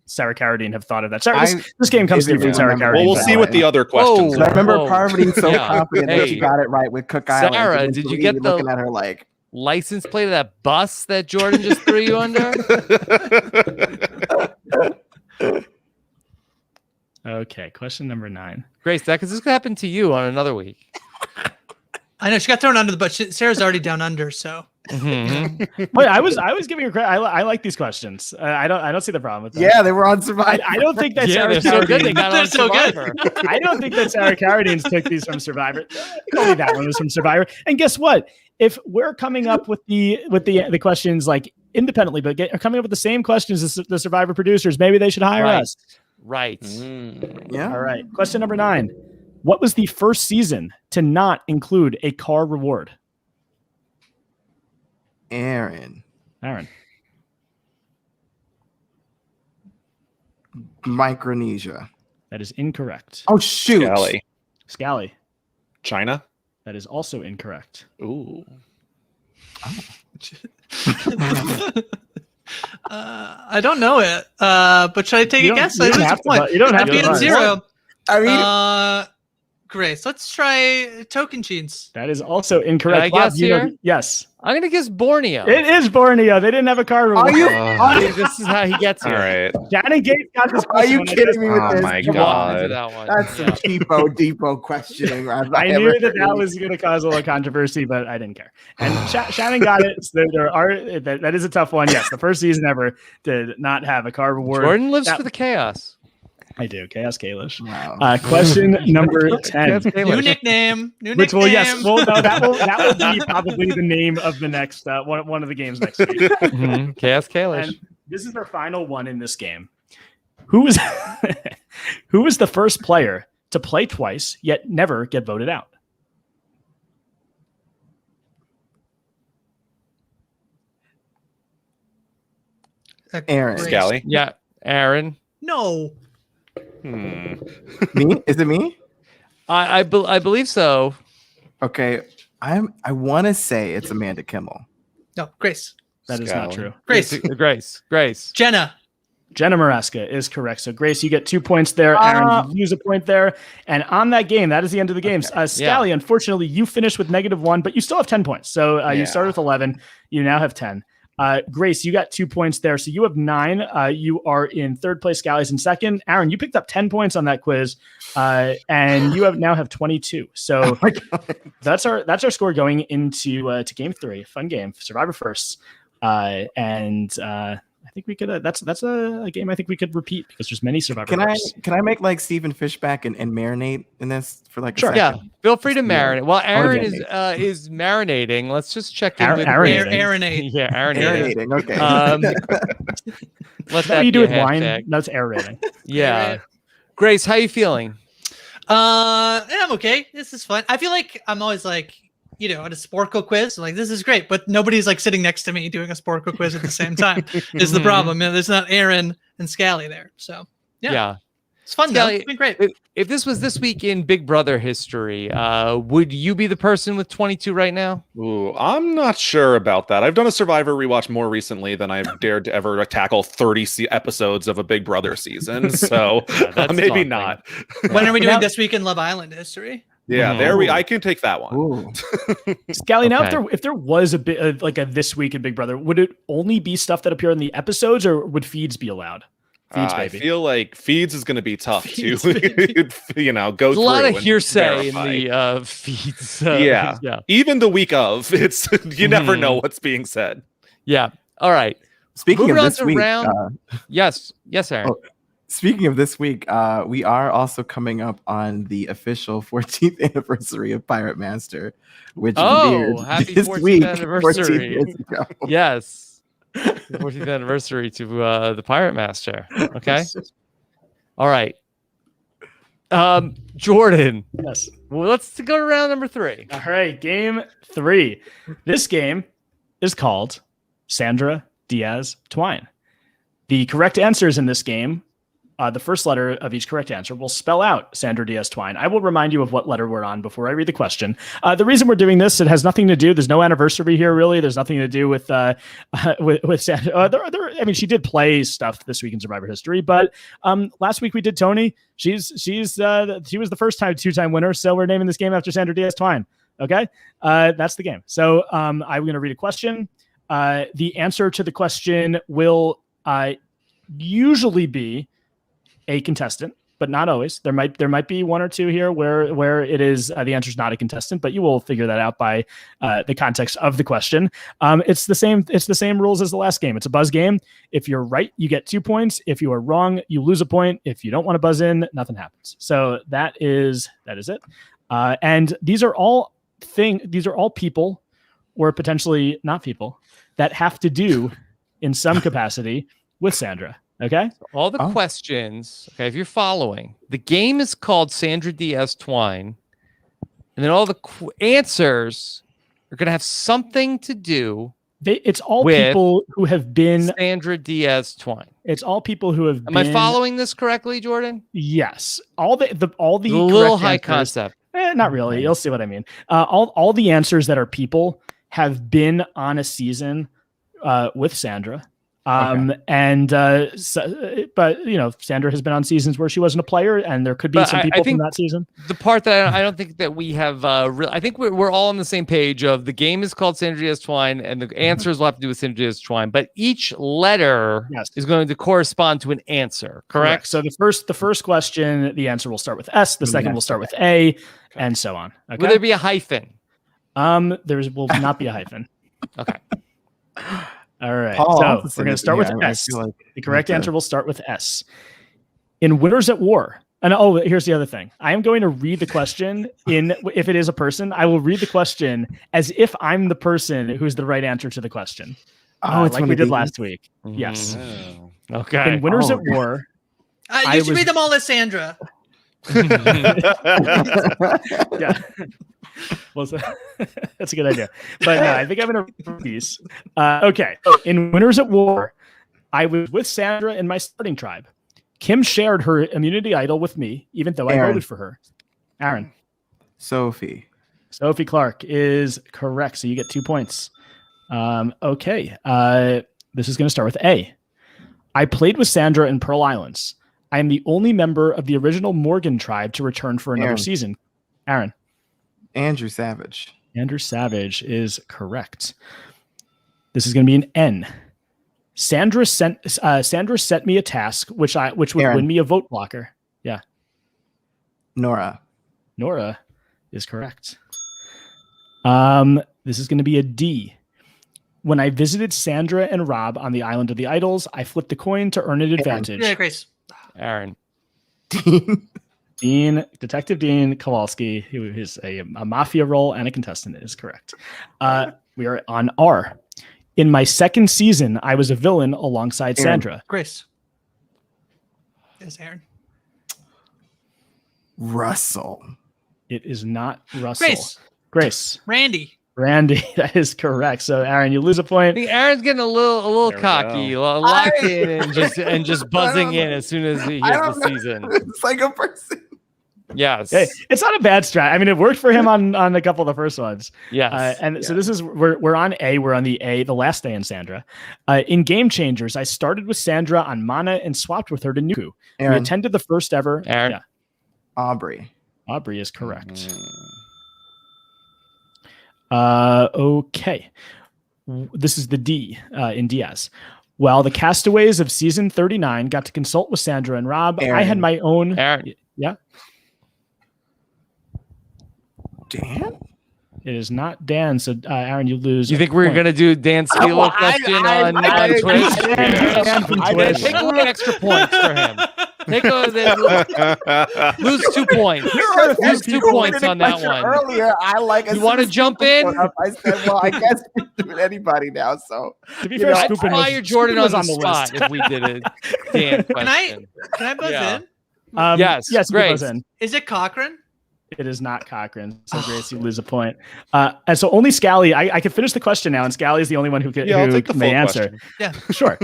Sarah Carradine have thought of that. Sorry, this game comes through from Sarah Carradine. Well, we'll see what the other questions are. I remember Parvati being so confident that she got it right with Cook Island. Sarah, did you get looking at her like license plate of that bus that Jordan just threw you under? Okay, question number 9. Grace, this could happen to you on another week. I know she got thrown under the bus. Sarah's already down under, so. Wait, I was giving her credit. I like these questions. I don't see the problem with that. Yeah, they were on Survivor. I don't think that Sarah so good. They got on Survivor. I don't think that Sarah Carradines took these from Survivor. Only that one was from Survivor. And guess what? If we're coming up with the questions like independently, but coming up with the same questions as the Survivor producers, maybe they should hire us. Right. Yeah. All right. Question number 9. What was the first season to not include a car reward? Aaron. Micronesia. That is incorrect. Oh, shoot. Scally. China. That is also incorrect. Ooh. I don't know it. But should I take a guess? You don't have to. Being 0. I mean, Grace, let's try Tocantins. That is also incorrect. Can I guess here? Yes. I'm going to guess Borneo. It is Borneo. They didn't have a car reward. Are you? This is how he gets here. All right. Shannon Gates got this Are you question. kidding me with Oh this? my That God. one. That's some depot questioning. I knew that was going to cause a little controversy, but I didn't care. And Shannon got it. So that is a tough one. Yes, the first season ever did not have a car reward. Jordan lives for the chaos. I do. Chaos Kalish. Wow. Question number 10. New nickname. Which will, yes, well, no, that will be probably the name of the next one of the games next week. Chaos Kalish. And this is our final one in this game. Who was the first player to play twice yet never get voted out? Aaron. Scally. Yeah, Aaron. No. Me? Is it me? I believe so. Okay. I want to say it's Amanda Kimmel. No, Grace. That is not true. Grace. Grace. Jenna Maraska is correct. So, Grace, you get 2 points there. Aaron, you lose a point there. And on that game, that is the end of the games. Scally, unfortunately, you finished with -1, but you still have 10 points. So, you started with 11. You now have 10. Grace, you got 2 points there. So you have 9. You are in third place. Scally's in second. Aaron, you picked up 10 points on that quiz. And you now have 22. So that's our score going into to game 3. Fun game. Survivor first. I think we could. That's a game I think we could repeat because there's many Survivor. Can I make like Stephen Fishback and marinate in this for like sure? A second? Yeah, feel free to marinate. While Aaron is marinating, let's just check in with Aeronate. Yeah, marinating. Okay. Let that you do with wine. That's aerating. Yeah. Grace, how you feeling? I'm okay. This is fun. I feel like I'm always like, at a Sporkle quiz, like this is great, but nobody's like sitting next to me doing a Sporkle quiz at the same time. Is the problem? There's not Aaron and Scally there, so yeah. It's fun. Scally, it's been great. If this was this week in Big Brother history, would you be the person with 22 right now? Ooh, I'm not sure about that. I've done a Survivor rewatch more recently than I've dared to ever tackle 30 episodes of a Big Brother season. So maybe not. When are we doing this week in Love Island history? Yeah, I can take that one. Scally, now if there was a bit of like a this week in Big Brother, would it only be stuff that appear in the episodes, or would feeds be allowed? Feeds, I feel like feeds is going to be tough to go There's through. A lot of hearsay in the feeds. Yeah, even the week of, it's you never know what's being said. Yeah. All right. Speaking of this week, yes, Aaron. Speaking of this week, we are also coming up on the official 14th anniversary of Pirate Master, which happy this 14th week, anniversary. 14 years ago. Yes. 14th anniversary to the Pirate Master. Okay. All right. Jordan. Yes. Well, let's go to round number 3. All right. Game 3. This game is called Sandra Diaz Twine. The correct answers in this game, the first letter of each correct answer will spell out Sandra Diaz Twine. I will remind you of what letter we're on before I read the question. The reason we're doing this, it has nothing to do. There's no anniversary here, really. There's nothing to do with Sandra. She did play stuff this week in Survivor history, but last week we did Tony. She was the first time 2-time winner, so we're naming this game after Sandra Diaz Twine. Okay, that's the game. So I'm going to read a question. The answer to the question will usually be a contestant. but not always. There might be one or two here where it is the answer is not a contestant, but you will figure that out by the context of the question. It's the same rules as the last game. It's a buzz game. If you're right, you get 2 points. If you are wrong, you lose a point. If you don't want to buzz in, nothing happens. So that is it. And these are all people, or potentially not people, that have to do in some capacity with Sandra. Okay. So all the questions. Okay. If you're following, the game is called Sandra Diaz Twine. And then all the answers are going to have something to do. It's all people who have been Sandra Diaz Twine. It's all people who have been. Am I following this correctly, Jordan? Yes. All the little high concept. Not really. You'll see what I mean. All the answers that are people have been on a season with Sandra. But Sandra has been on seasons where she wasn't a player, and there could be some people from that season. The part that I don't think that we have, I think we're all on the same page of the game is called Sandra Diaz Twine, and the answers will have to do with Sandra Diaz Twine, but each letter is going to correspond to an answer. Correct? So the first question, the answer will start with S. The second will start with A, and so on. Okay? Will there be a hyphen? There will not be a hyphen. Okay. All right, so we're going to start with S. The correct answer will start with S. In Winners at War, and here's the other thing. I am going to read the question if it is a person, I will read the question as if I'm the person who's the right answer to the question. It's like we did last week. Mm-hmm. Yes. Oh. Okay. In Winners at War, you should read them all as Sandra. Yeah. Well, that's a good idea. But no, I think I'm going to piece. Okay. In Winners at War, I was with Sandra in my starting tribe. Kim shared her immunity idol with me, even though I voted for her. Aaron. Sophie Clark is correct. So you get 2 points. Okay. This is going to start with A. I played with Sandra in Pearl Islands. I am the only member of the original Morgan tribe to return for another season. Aaron. Andrew Savage is correct. This is going to be an N. Sandra sent me a task which would win me a vote blocker. Yeah. Nora is correct. This is going to be a D. When I visited Sandra and Rob on the Island of the Idols, I flipped the coin to earn an advantage. Yeah, Grace. Aaron. Detective Dean Kowalski, who is a mafia role and a contestant, is correct. We are on R. In my second season, I was a villain alongside Sandra. Grace. Is Aaron. Russell. It is not Russell. Grace. Randy, that is correct. So Aaron, you lose a point. I think Aaron's getting a little cocky, locked in and just buzzing in as soon as he hits the season. It's like a person. Yes. Hey, it's not a bad strat. I mean, it worked for him on a couple of the first ones. Yes. So this is we're on A. We're on the last day in Sandra. In Game Changers, I started with Sandra on Mana and swapped with her to Nuku. We attended the first ever. Aaron. Yeah. Aubrey is correct. Okay. This is the D in Diaz. While the castaways of season 39 got to consult with Sandra and Rob, I had my own. Aaron. Yeah. Dan? It is not Dan. So Aaron, you lose. You think we're gonna do Dan's Philo question on Twitch? Take away extra points for him. Lose 2 points. Lose 2 points on that one. Earlier, you want to jump in? I said, well, I guess we can do it anybody now. So to be fair, I'd fire Jordan on the spot if we did it. Dan question. Can I buzz in? Yes, great. Is it Cochran? It is not Cochran. So Grace, you lose a point. And so only Scally, I can finish the question now, and Scally is the only one who may answer. Question. Yeah, sure.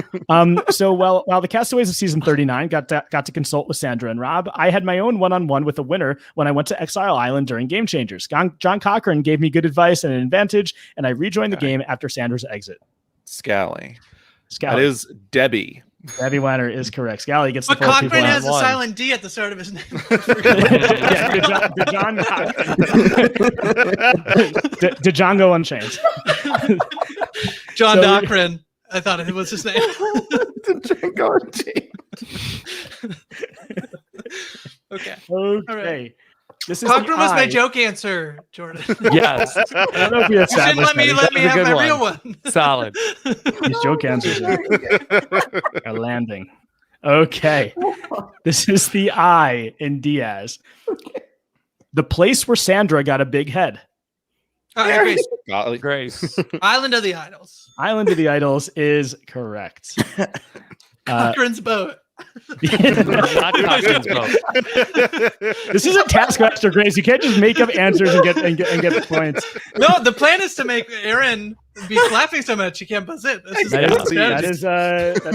So while the castaways of season 39 got to consult with Sandra and Rob, I had my own one-on-one with the winner when I went to Exile Island during Game Changers. John Cochran gave me good advice and an advantage, and I rejoined the game after Sandra's exit. Scally. That is Debbie. Debbie Weiner is correct. Scally gets the full people. But Cochran has a silent D at the start of his name. Did John go unchanged? John Cochran. I thought it was his name. Did John go unchanged? Okay. Okay. This is Cochran was my joke answer, Jordan. Yes. I don't know if we You shouldn't let me have my real one. Solid. These joke answers are landing. Okay. This is the I in Diaz. The place where Sandra got a big head. Grace. Grace. Island of the Idols. Island of the Idols is correct. Cochran's boat. Not Cochran's boat. This isn't Taskmaster, Grace. You can't just make up answers and get points. No, the plan is to make Aaron be laughing so much he can't buzz it. That's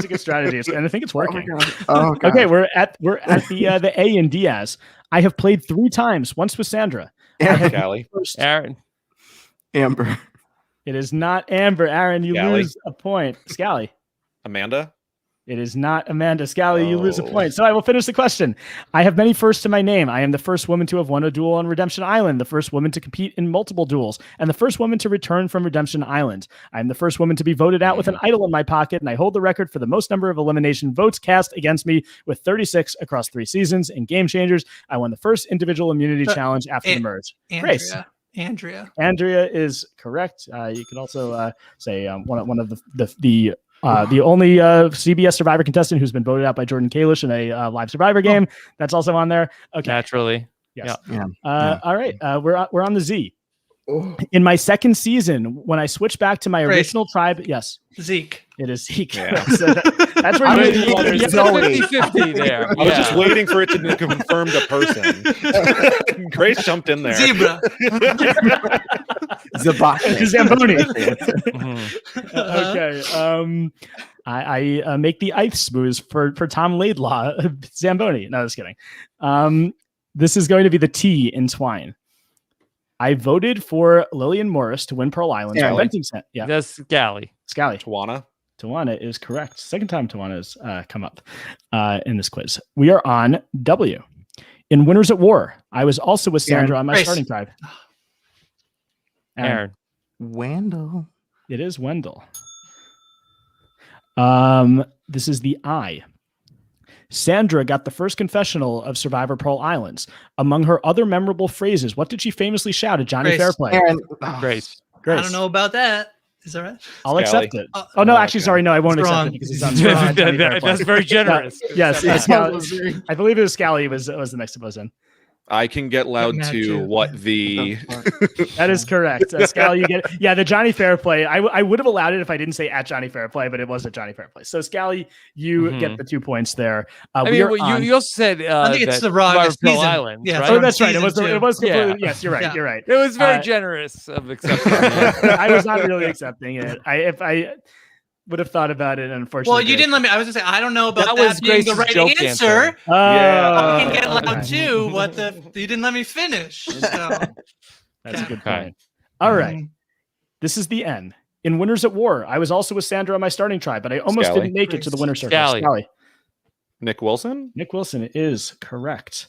a good strategy, and I think it's working. Oh, God. Okay, we're at the A in Diaz. I have played 3 times. Once with Sandra. Aaron. Amber. It is not Amber. Aaron, you lose a point. Scally. Amanda. It is not Amanda. Scally, you lose a point. So I will finish the question. I have many firsts to my name. I am the first woman to have won a duel on Redemption Island, the first woman to compete in multiple duels, and the first woman to return from Redemption Island. I am the first woman to be voted out with an idol in my pocket, and I hold the record for the most number of elimination votes cast against me with 36 across 3 seasons. In Game Changers, I won the first individual immunity challenge after the merge. Grace. Andrea is correct. You could also say one of the only CBS Survivor contestant who's been voted out by Jordan Kalish in a live Survivor game. That's also on there. Okay. Naturally. Yes. Yeah. All right. We're on the Z. In my second season, when I switched back to my original tribe, yes. Zeke. It is Zeke. Yeah. So that's where you 50-50 there. I was just waiting for it to be confirmed a person. Grace jumped in there. Zebra. Zamboni. Okay. I make the ice booze for Tom Laidlaw. Zamboni. No, just kidding. This is going to be the T in Twine. I voted for Lillian Morris to win Pearl Island. Yeah. That's Scally. Tawana is correct. Second time Tawana has come up in this quiz. We are on W. In Winners at War, I was also with Sandra on my starting tribe. Aaron. Wendell. It is Wendell. This is the I. Sandra got the first confessional of Survivor Pearl Islands. Among her other memorable phrases, what did she famously shout at Johnny Fairplay? Aaron. Grace. I don't know about that. Is that right? I'll accept it. Oh no, actually, sorry, no, I won't accept it because he's on. That's very generous. Yes, I believe it was Scally was the next to buzz in. I can get loud to what the. That is correct. Scally, you get it. Yeah, the Johnny Fairplay. I would have allowed it if I didn't say at Johnny Fairplay, but it was at Johnny Fairplay. So Scally, you get the 2 points there. You also said I think it's the wrong Pearl Island. Yeah, right? Oh, that's right. It was completely. Yes, you're right. Yeah. You're right. It was very generous of accepting it. I was not really accepting it. If I would have thought about it, and unfortunately, well, you didn't let me. I was gonna say I don't know about that that was being the right joke answer. Yeah, I can get loud too. What the? You didn't let me finish. So. That's a good point. All right, this is the N. In Winners at War, I was also with Sandra on my starting tribe, but I almost didn't make it to the winner circle. Scally. Nick Wilson. Nick Wilson is correct.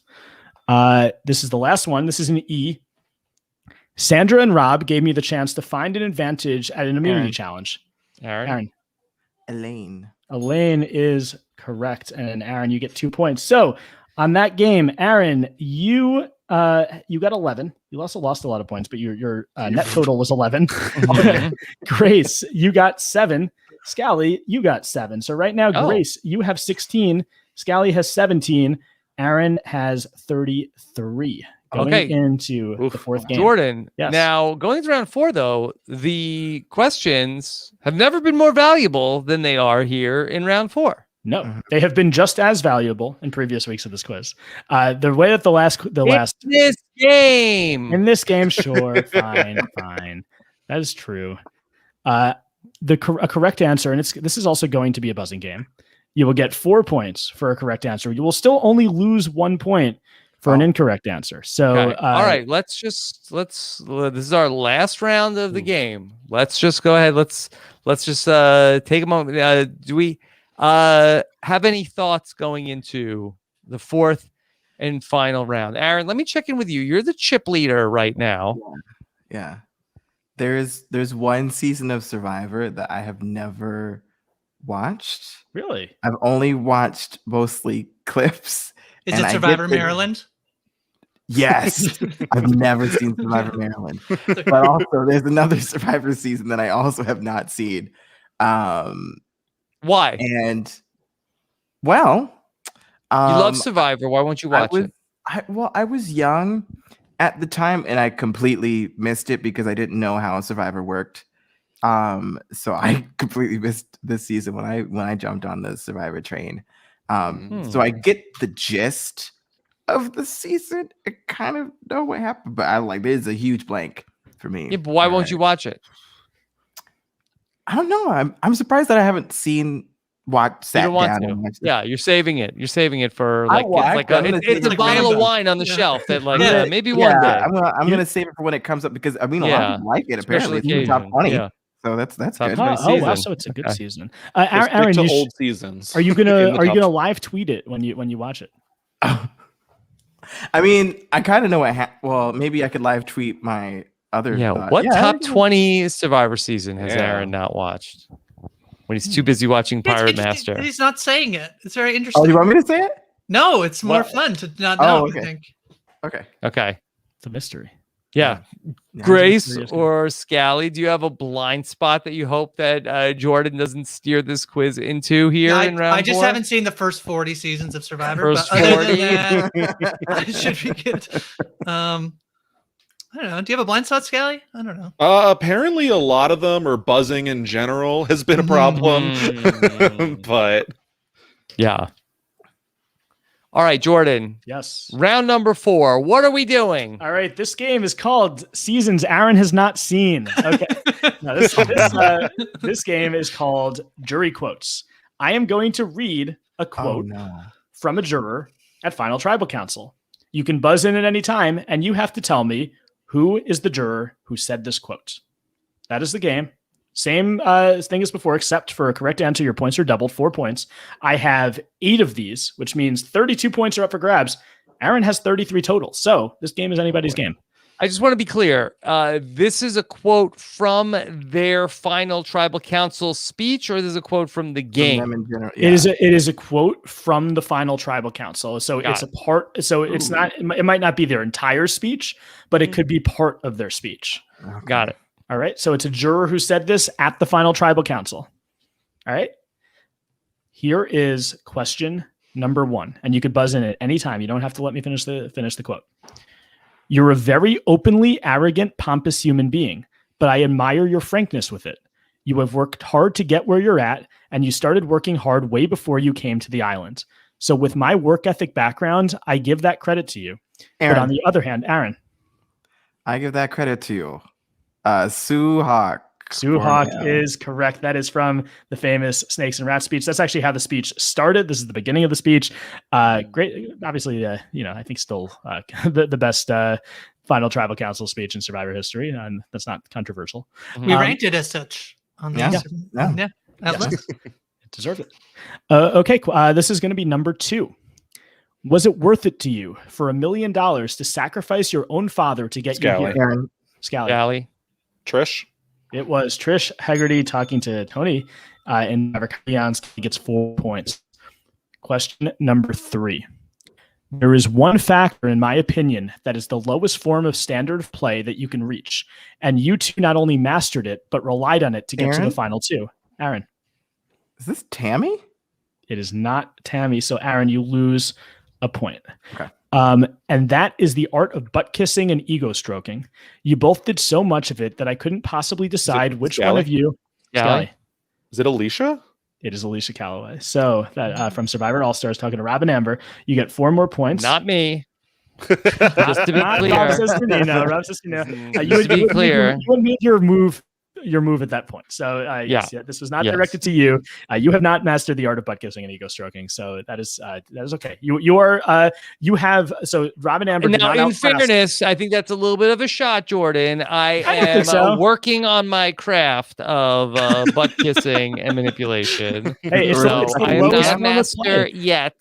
This is the last one. This is an E. Sandra and Rob gave me the chance to find an advantage at an immunity challenge. Aaron. Elaine is correct. And Aaron, you get 2 points. So on that game, Aaron, you got 11. You also lost a lot of points, but your net total was 11. Grace, you got 7. Scally, you got 7. So right now, Grace, you have 16. Scally has 17. Aaron has 33. Going into the fourth game. Jordan, now going into round 4, though, the questions have never been more valuable than they are here in round 4. No, they have been just as valuable in previous weeks of this quiz. The way that in this game, sure, fine. That is true. A correct answer, and this is also going to be a buzzing game. You will get 4 points for a correct answer. You will still only lose 1 point for an incorrect answer. So, all right, let's this is our last round of the game. Let's just go ahead. Let's just take a moment. Do we have any thoughts going into the 4th and final round? Aaron, let me check in with you. You're the chip leader right now. Yeah. There's one season of Survivor that I have never watched. Really? I've only watched mostly clips. Is it Survivor Maryland? Yes, I've never seen Survivor Maryland, but also there's another Survivor season that I also have not seen. Why? And well, you love Survivor. Why won't you watch it? I was young at the time, and I completely missed it because I didn't know how Survivor worked. So I completely missed this season when I jumped on the Survivor train. So I get the gist of the season. I kind of know what happened, but there's a huge blank for me. Yeah, but why won't you watch it? I don't know. I'm surprised that I haven't sat down and watched it. Yeah, you're saving it. You're saving it for it's a bottle of wine on the shelf that maybe one day. I'm gonna save it for when it comes up because a lot of people like it. Apparently, it's in the top 20. Yeah. So that's good. Oh wow, so it's a good season. Aaron, old seasons. Are you gonna live tweet it when you watch it? I mean, I kind of know what. Maybe I could live tweet my other. Yeah. What top 20 Survivor season has Aaron not watched? When he's too busy watching Pirate Master. He's not saying it. It's very interesting. Oh, you want me to say it? No, it's more fun to not know. Okay. I think. Okay. It's a mystery. Yeah. Grace or Scally, do you have a blind spot that you hope that Jordan doesn't steer this quiz into here in round 4? I just haven't seen the first 40 seasons of Survivor. First but 40. Other than that, it should be good. I don't know. Do you have a blind spot, Scally? I don't know. Apparently, a lot of them are buzzing in general has been a problem. But yeah. All right, Jordan. Yes. Round number 4. What are we doing? All right. This game is called Seasons Aaron Has Not Seen. Okay. Now, this game is called Jury Quotes. I am going to read a quote from a juror at Final Tribal Council. You can buzz in at any time, and you have to tell me who is the juror who said this quote. That is the game. Same thing as before, except for a correct answer, your points are doubled, 4 points. I have 8 of these, which means 32 points are up for grabs. Aaron has 33 total. So this game is anybody's game. I just want to be clear. This is a quote from their Final Tribal Council speech, or this is a quote from the game? From them in general, yeah. It is a quote from the Final Tribal Council. So it's a part. So it's not. It might not be their entire speech, but it could be part of their speech. Okay. Got it. All right. So it's a juror who said this at the Final Tribal Council. All right. Here is question number 1, and you could buzz in at any time. You don't have to let me finish the quote. You're a very openly arrogant, pompous human being, but I admire your frankness with it. You have worked hard to get where you're at, and you started working hard way before you came to the island. So with my work ethic background, I give that credit to you. Aaron. But on the other hand, Aaron. I give that credit to you. Sue Hawk. Sue Hawk is correct. That is from the famous Snakes and Rats speech. That's actually how the speech started. This is the beginning of the speech. Great. Obviously, I think still the best Final Tribal Council speech in Survivor history. And that's not controversial. We ranked it as such on the It deserved it. Okay. This is going to be number 2. Was it worth it to you for $1 million to sacrifice your own father to get you here? Aaron. Scally. Trish. It was Trish Hegarty talking to Tony, and He gets 4 points. Question number 3. There is one factor, in my opinion, that is the lowest form of standard of play that you can reach, and you two not only mastered it, but relied on it to get to the final 2. Aaron. Is this Tammy? It is not Tammy. So, Aaron, you lose a point. Okay. And that is the art of butt kissing and ego stroking. You both did so much of it that I couldn't possibly decide which one of you. Scally. Is it Alicia? It is Alicia Calloway. So that from Survivor All Stars talking to Robin Amber, you get 4 more points. Not me. Just to be clear. Rob Sestino. You be clear. You made your move at that point. So this was not directed to you. You have not mastered the art of butt kissing and ego stroking. So that is okay. You have Robin Amber. Now, in fairness, I think that's a little bit of a shot, Jordan. I am working on my craft of butt kissing and manipulation. Hey, it's I am not a master yet.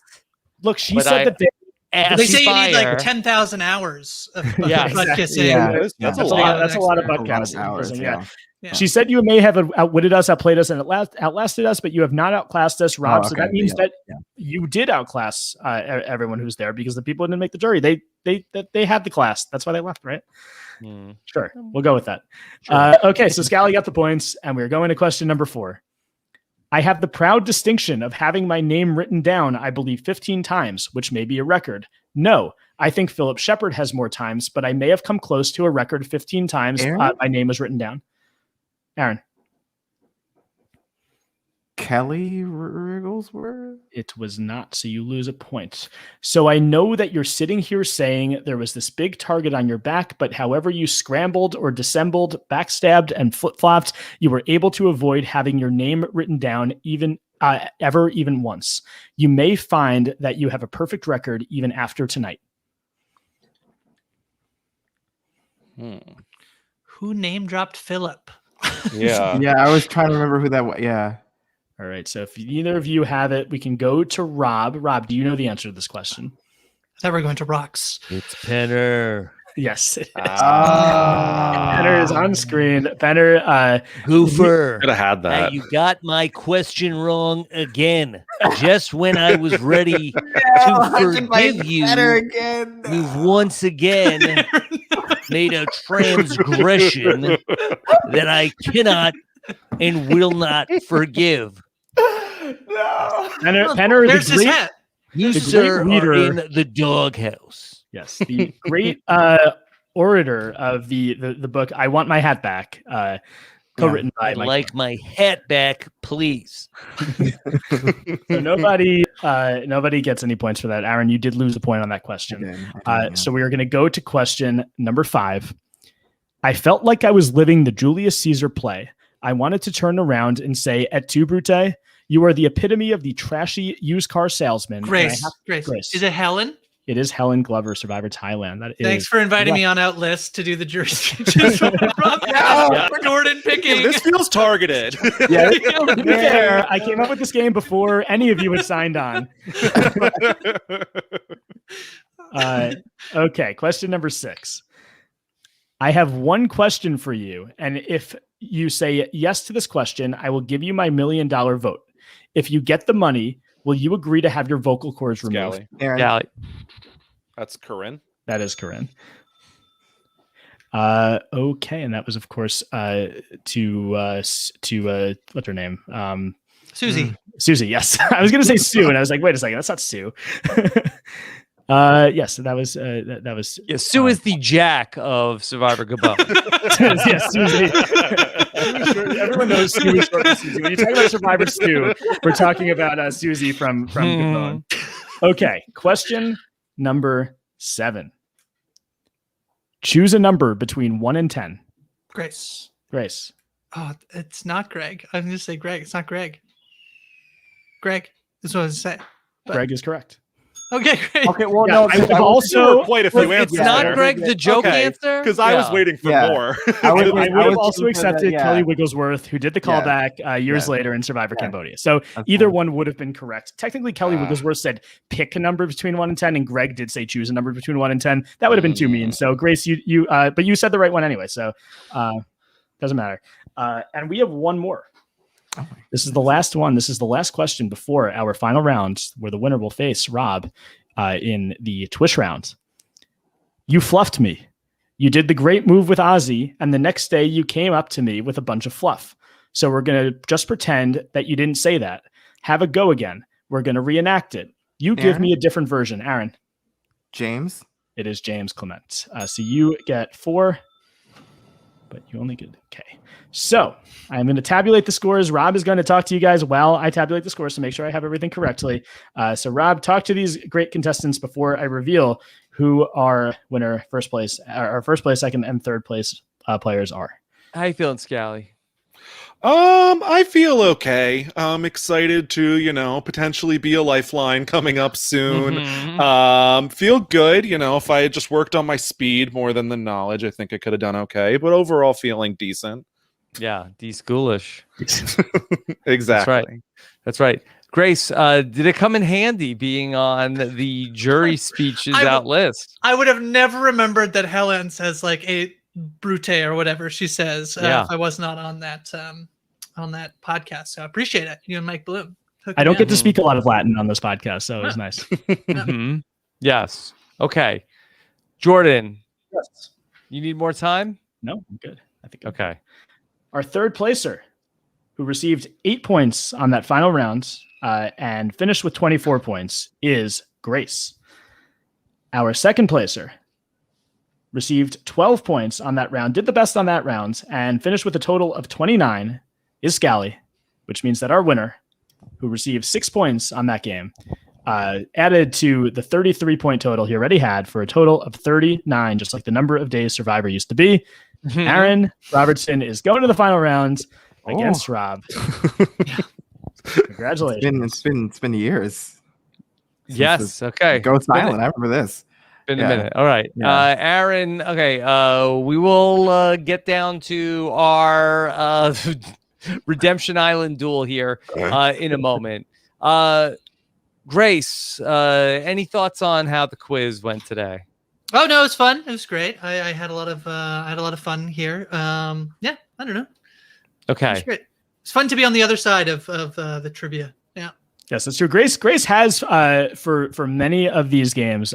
Look, she said that they say you need like 10,000 hours of butt kissing. Yeah. That's a lot of butt kissing. Yeah. She said you may have outwitted us, outplayed us, and outlasted us, but you have not outclassed us, Rob. So that means that you did outclass everyone who's there because the people who didn't make the jury. They had the class. That's why they left, right? Sure. We'll go with that. Sure. Okay, so Scally got the points, and we're going to question number 4. I have the proud distinction of having my name written down, I believe, 15 times, which may be a record. No, I think Philip Shepard has more times, but I may have come close to a record 15 times my name was written down. Aaron. Kelly Wigglesworth? It was not, so you lose a point. So I know that you're sitting here saying there was this big target on your back, but however you scrambled or dissembled, backstabbed, and flip-flopped, you were able to avoid having your name written down even once. You may find that you have a perfect record even after tonight. Who name-dropped Philip? Yeah. Yeah, I was trying to remember who that was. Yeah. All right, so if either of you have it, we can go to Rob. Rob, do you know the answer to this question? I thought we were going to rocks. It's Penner. Yes. Penner is on screen. Penner. Goofer. Could have had that. Hey, you got my question wrong again. Just when I was ready to forgive you, again. you've once again made a transgression that I cannot and will not forgive. No. Penner, There's his hat. You, the sir, great are leader. in the doghouse. Yes, the great orator of the book, I Want My Hat Back, co-written by I'd Mike. like my hat back, please. So nobody gets any points for that. Aaron, you did lose a point on that question. So we are going to go to question number 5. I felt like I was living the Julius Caesar play. I wanted to turn around and say, "Et tu, Brute? You are the epitome of the trashy used car salesman." Grace. Is it Helen? It is Helen Glover, Survivor Thailand. Thanks for inviting me on Outlist to do the jury speeches. Jordan picking. This feels targeted. Yeah, to be fair, I came up with this game before any of you had signed on. Okay, question number 6. I have one question for you, and if you say yes to this question, I will give you my $1 million vote. If you get the money, will you agree to have your vocal cords removed? Scally. That's Corinne. That is Corinne. Okay, and that was, of course, to what's her name? Susie. Susie. Yes, I was going to say Sue, and I was like, wait a second, that's not Sue. Yes, that was that was. Yeah, Sue is the Jack of Survivor Gabon. Yes, Susie. Everyone knows Sue is short for Susie. When you talk about Survivor Sue, we're talking about Susie from Gabon. Okay, question number 7. Choose a number between 1 and 10. Grace. Oh, it's not Greg. I'm going to say Greg. It's not Greg. Greg. This is what I was saying. Greg is correct. Okay, great. Okay, well, Yeah, no, I've also quite a few answers. It's not there. Greg the joke answer? Because I was waiting for more. I would I have was also thinking accepted that, Kelly Wigglesworth, who did the callback years later in Survivor Cambodia. So either one would have been correct. Technically, Kelly Wigglesworth said pick a number between 1 and 10, and Greg did say choose a number between 1 and 10. That would have been too mean. So Grace, but you said the right one anyway. So doesn't matter. And we have one more. This is the last one. This is the last question before our final round, where the winner will face Rob in the TWISH round. You fluffed me. You did the great move with Ozzy, and the next day you came up to me with a bunch of fluff. So we're going to just pretend that you didn't say that. Have a go again. We're going to reenact it. You give me a different version. Aaron. James. It is James Clement. So you get 4, but you only get okay. So I'm going to tabulate the scores. Rob is going to talk to you guys while I tabulate the scores to make sure I have everything correctly. So Rob, talk to these great contestants before I reveal who our winner, first place, second, and third place players are. How you feeling, Scally? I feel okay. I'm excited to, potentially be a lifeline coming up soon. Feel good. If I had just worked on my speed more than the knowledge, I think I could have done okay. But overall, feeling decent. Yeah, D-schoolish. Exactly. That's right. Grace, did it come in handy being on the jury speeches out list? I would have never remembered that Helen says like brute or whatever she says. Yeah. If I was not on that podcast, so I appreciate it. You and Mike Bloom. I don't get to speak a lot of Latin on this podcast, so it was nice. Mm-hmm. Yes. Okay. Jordan. Yes. You need more time? No, I'm good. I think. Okay. Our third placer, who received 8 points on that final round and finished with 24 points, is Grace. Our second placer received 12 points on that round, did the best on that round, and finished with a total of 29, is Scally, which means that our winner, who received 6 points on that game, added to the 33-point total he already had for a total of 39, just like the number of days Survivor used to be. Aaron Robertson is going to the final round against Rob. Congratulations. It's been years. Yes. Okay. Go silent. I remember this. Been a minute. All right. Yeah. Aaron. Okay. We will get down to our Redemption Island duel here in a moment. Grace, any thoughts on how the quiz went today? Oh no, it was fun. It was great. I had a lot of fun here. Yeah, I don't know. Okay. It was great. It's fun to be on the other side of the trivia. Yeah. Yes, that's true. Grace has for many of these games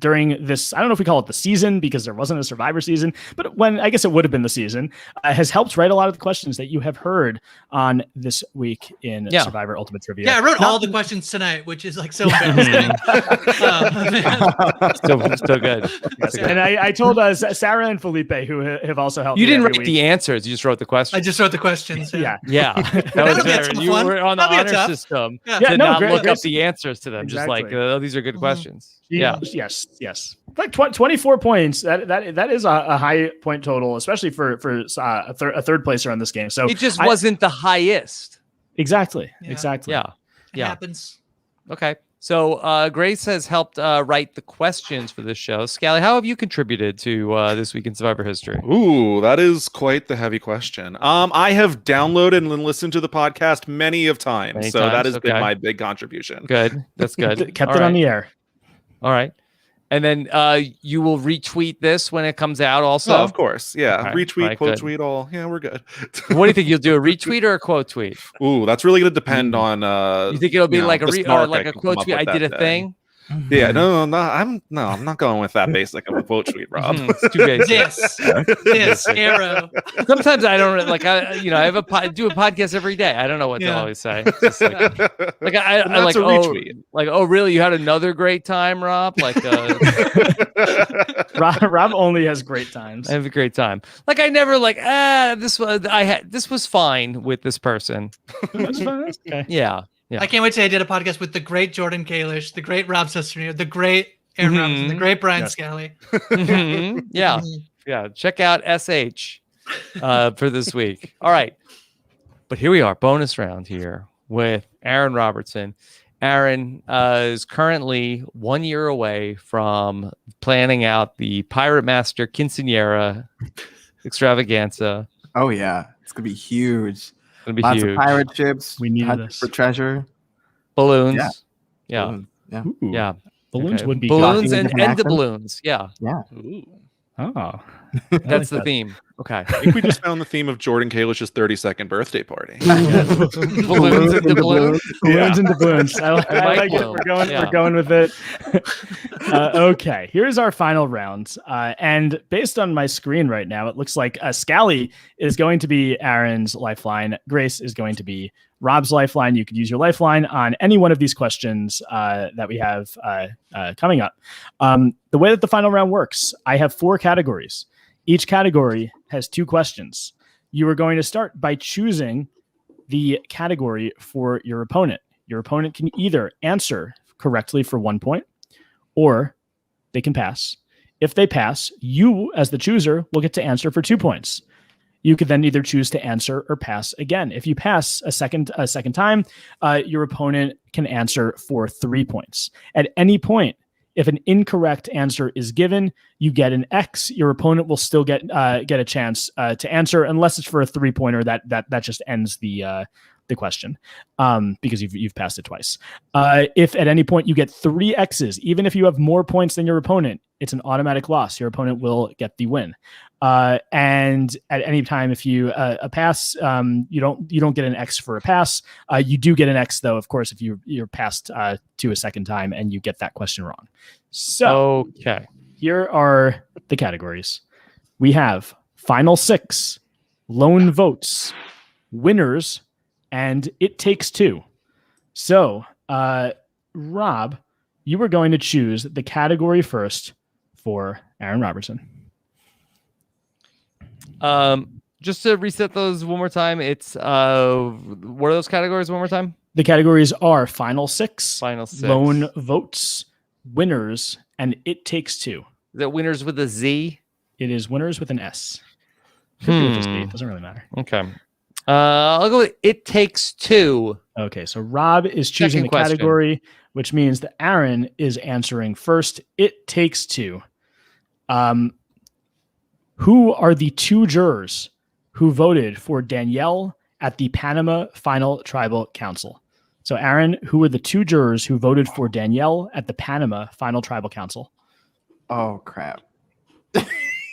during this, I don't know if we call it the season because there wasn't a Survivor season, but when I guess it would have been the season, has helped write a lot of the questions that you have heard on this week in Survivor Ultimate Trivia. Yeah, I wrote all the questions tonight, which is like so embarrassing. Still good. Yes, and I told Sarah and Felipe, who have also helped. You didn't write the answers; you just wrote the questions. I just wrote the questions. Yeah. That was better. You were on the honor system. To not look up the answers to them. Exactly. Just like, oh, these are good questions. Yeah. Yes. Like 24 points. That is a high point total, especially for a third placer on this game. So it just wasn't the highest. Exactly. Yeah. Exactly. Yeah. It happens. Okay. So Grace has helped write the questions for this show. Scally, how have you contributed to This Week in Survivor History? Ooh, that is quite the heavy question. I have downloaded and listened to the podcast many times. That has been my big contribution. Good. That's good. Kept it on the air. All right. And then you will retweet this when it comes out also? Oh, of course. Yeah. Okay. Retweet, quote tweet, all. Yeah, we're good. What do you think? You'll do a retweet or a quote tweet? Ooh, that's really going to depend on... you think it'll be like a quote tweet? I did a thing? Yeah, no, I'm not going with that basic of a quote tweet, Rob. It's too basic. This arrow. Sometimes I don't like. I do a podcast every day. I don't know what to always say. Just like I like retweet. Oh really? You had another great time, Rob? Like Rob only has great times. I have a great time. Like I never this was fine with this person. That's fine. Okay. Yeah. I can't wait till I did a podcast with the great Jordan Kalish, the great Rob Sesternio, the great Aaron Robinson, the great Brian Scally. Yeah. Yeah. Check out SH for this week. All right. But here we are, bonus round here with Aaron Robertson. Aaron is currently 1 year away from planning out the Pirate Master Quinceañera extravaganza. Oh, yeah. It's going to be huge. Lots of pirate ships. We need this for treasure. Balloons. Yeah. Balloons. Yeah. Ooh. Yeah. Balloons would be balloons and the balloons. Yeah. Yeah. Ooh. Oh. That's the theme. Okay. I think we just found the theme of Jordan Kalish's 32nd birthday party. Balloons and the balloons. Balloons and the balloons. I like it. We're going with it. Okay. Here's our final round. And based on my screen right now, it looks like Scally is going to be Aaron's lifeline. Grace is going to be Rob's lifeline. You could use your lifeline on any one of these questions that we have coming up. The way that the final round works, I have 4 categories. Each category has 2 questions. You are going to start by choosing the category for your opponent. Your opponent can either answer correctly for 1 point, or they can pass. If they pass, you, as the chooser, will get to answer for 2 points. You could then either choose to answer or pass again. If you pass a second time, your opponent can answer for 3 points. At any point, if an incorrect answer is given, you get an X. Your opponent will still get a chance to answer, unless it's for a 3-pointer. That just ends the the question, because you've passed it twice. If at any point you get 3 X's, even if you have more points than your opponent, it's an automatic loss. Your opponent will get the win. And at any time, if you a pass, you don't get an X for a pass. You do get an X though, of course, if you're passed to a second time and you get that question wrong. So okay, here are the categories. We have Final 6, Lone Votes, Winners, and It Takes Two. So, Rob, you were going to choose the category first for Aaron Robertson. Just to reset those one more time, it's what are those categories one more time? The categories are Final 6, Final 6, Lone Votes, Winners, and It Takes Two. Is that Winners with a Z? It is Winners with an S. It doesn't really matter. Okay. I'll go with It Takes Two. Okay, so Rob is choosing the category, which means that Aaron is answering first. It Takes Two. Who are the 2 jurors who voted for Danielle at the Panama Final Tribal Council? So, Aaron, who are the 2 jurors who voted for Danielle at the Panama Final Tribal Council? Oh, crap.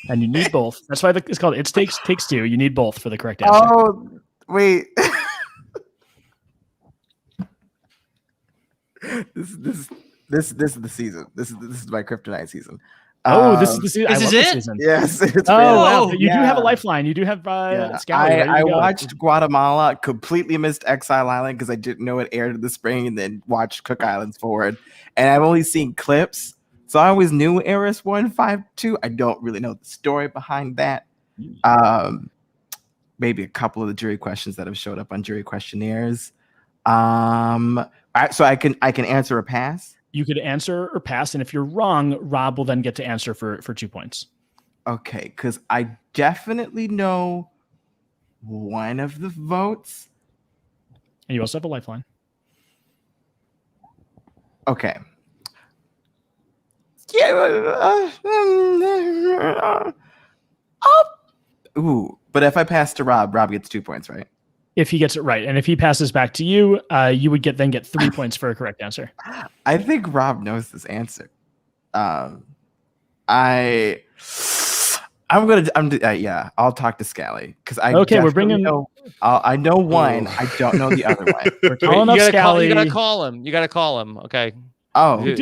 And you need both. That's why it's called It Takes Two. You need both for the correct answer. Oh, wait. This is the season. This is my kryptonite season. This is the season. This is it? Yes. It's wow. You do have a lifeline. You do have Scally. I watched Guatemala, completely missed Exile Island because I didn't know it aired in the spring, and then watched Cook Islands forward. And I've only seen clips. So I always knew Eris 152. I don't really know the story behind that. Maybe a couple of the jury questions that have showed up on jury questionnaires. So I can answer or pass. You could answer or pass, and if you're wrong, Rob will then get to answer for 2 points. Okay, because I definitely know one of the votes. And you also have a lifeline. Okay. Yeah. But if I pass to Rob gets 2 points, right? If he gets it right, and if he passes back to you, you would get 3 points for a correct answer. I think Rob knows this answer. I'll talk to Scally because I we're bringing. I know one. I don't know the other one. We're calling up Scally. You gotta call him. Okay. Oh, yeah.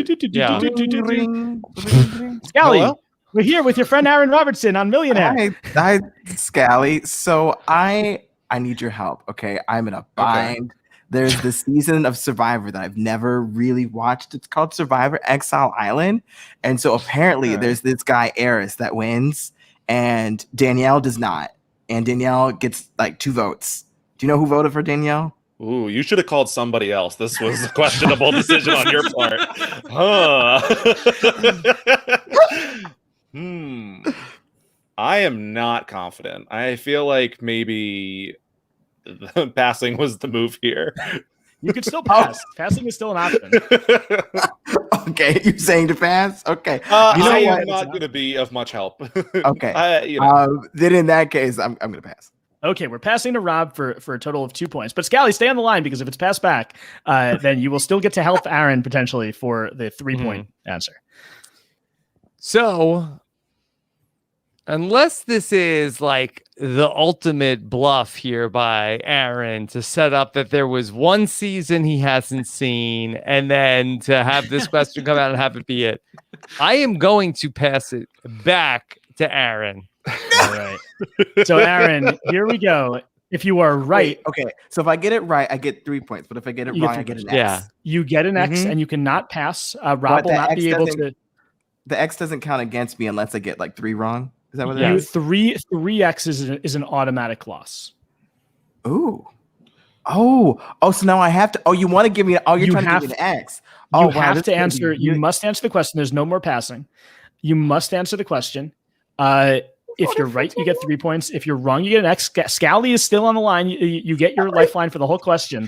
Scally, hello? we're here with your friend Aaron Robertson on Millionaire. Hi, Scally. So I need your help. Okay, I'm in a bind. Okay. There's this season of Survivor that I've never really watched. It's called Survivor Exile Island, and so apparently there's this guy Eris that wins, and Danielle does not, and Danielle gets 2 votes. Do you know who voted for Danielle? Ooh, you should have called somebody else. This was a questionable decision on your part. I am not confident. I feel like maybe passing was the move here. You could still pass. Passing is still an option. Okay, you're saying to pass? Okay. I am not going to be of much help. Okay. Then in that case, I'm going to pass. Okay, we're passing to Rob for a total of 2 points. But Scally, stay on the line because if it's passed back, then you will still get to help Aaron potentially for the 3-point answer. So, unless this is the ultimate bluff here by Aaron to set up that there was one season he hasn't seen and then to have this question come out and have it be it, I am going to pass it back to Aaron. All right. So, Aaron, here we go. If you are right. Wait, okay. So if I get it right, I get 3 points. But if I get it wrong, I get an X. Yeah. You get an X and you cannot pass. Rob will not be able to. The X doesn't count against me unless I get 3 wrong. Is that what it is? Three X's is an automatic loss. Ooh. Oh, so now I have to. Oh, you want to give me? Oh, you're trying to give me an X. You have to answer. You must answer the question. There's no more passing. You must answer the question. If you're right, you get 3 points. If you're wrong, you get an X. Scally is still on the line. You get your lifeline for the whole question.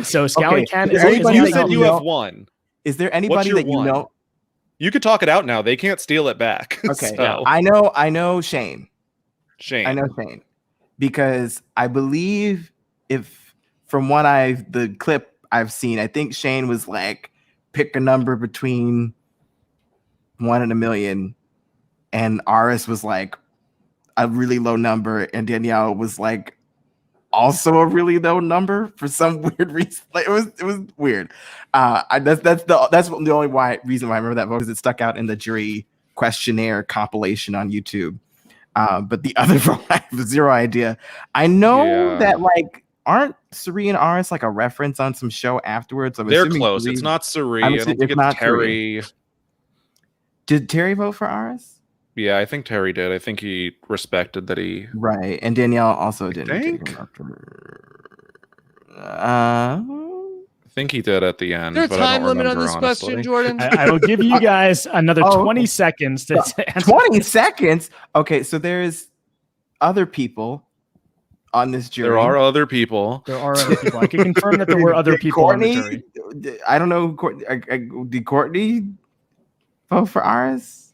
So Scally can. You said you have one. Is there anybody that you know? You could talk it out now. They can't steal it back. Okay. So. I know Shane. I know Shane because I believe if from the clip I've seen, I think Shane was like, pick a number between 1 and 1,000,000, and Aris was like a really low number, and Danielle was like also a really low number for some weird reason. Like it was weird. That's the only reason why I remember that vote, because it stuck out in the jury questionnaire compilation on YouTube. But the other vote, I have zero idea. I know that like aren't Suri and Aris like a reference on some show afterwards? They're close. It's not Suri. I don't think it's Terry. Did Terry vote for Aris? Yeah, I think Terry did. I think he respected that he... Right, and Danielle also didn't. I think he did at the end. Is there a time limit on this question, Jordan? I will give you guys another 20 seconds to answer. 20 seconds? Okay, so there's other people on this jury. There are other people. I can confirm that there were other people Courtney, on the jury. I don't know. Did Courtney vote for Aris?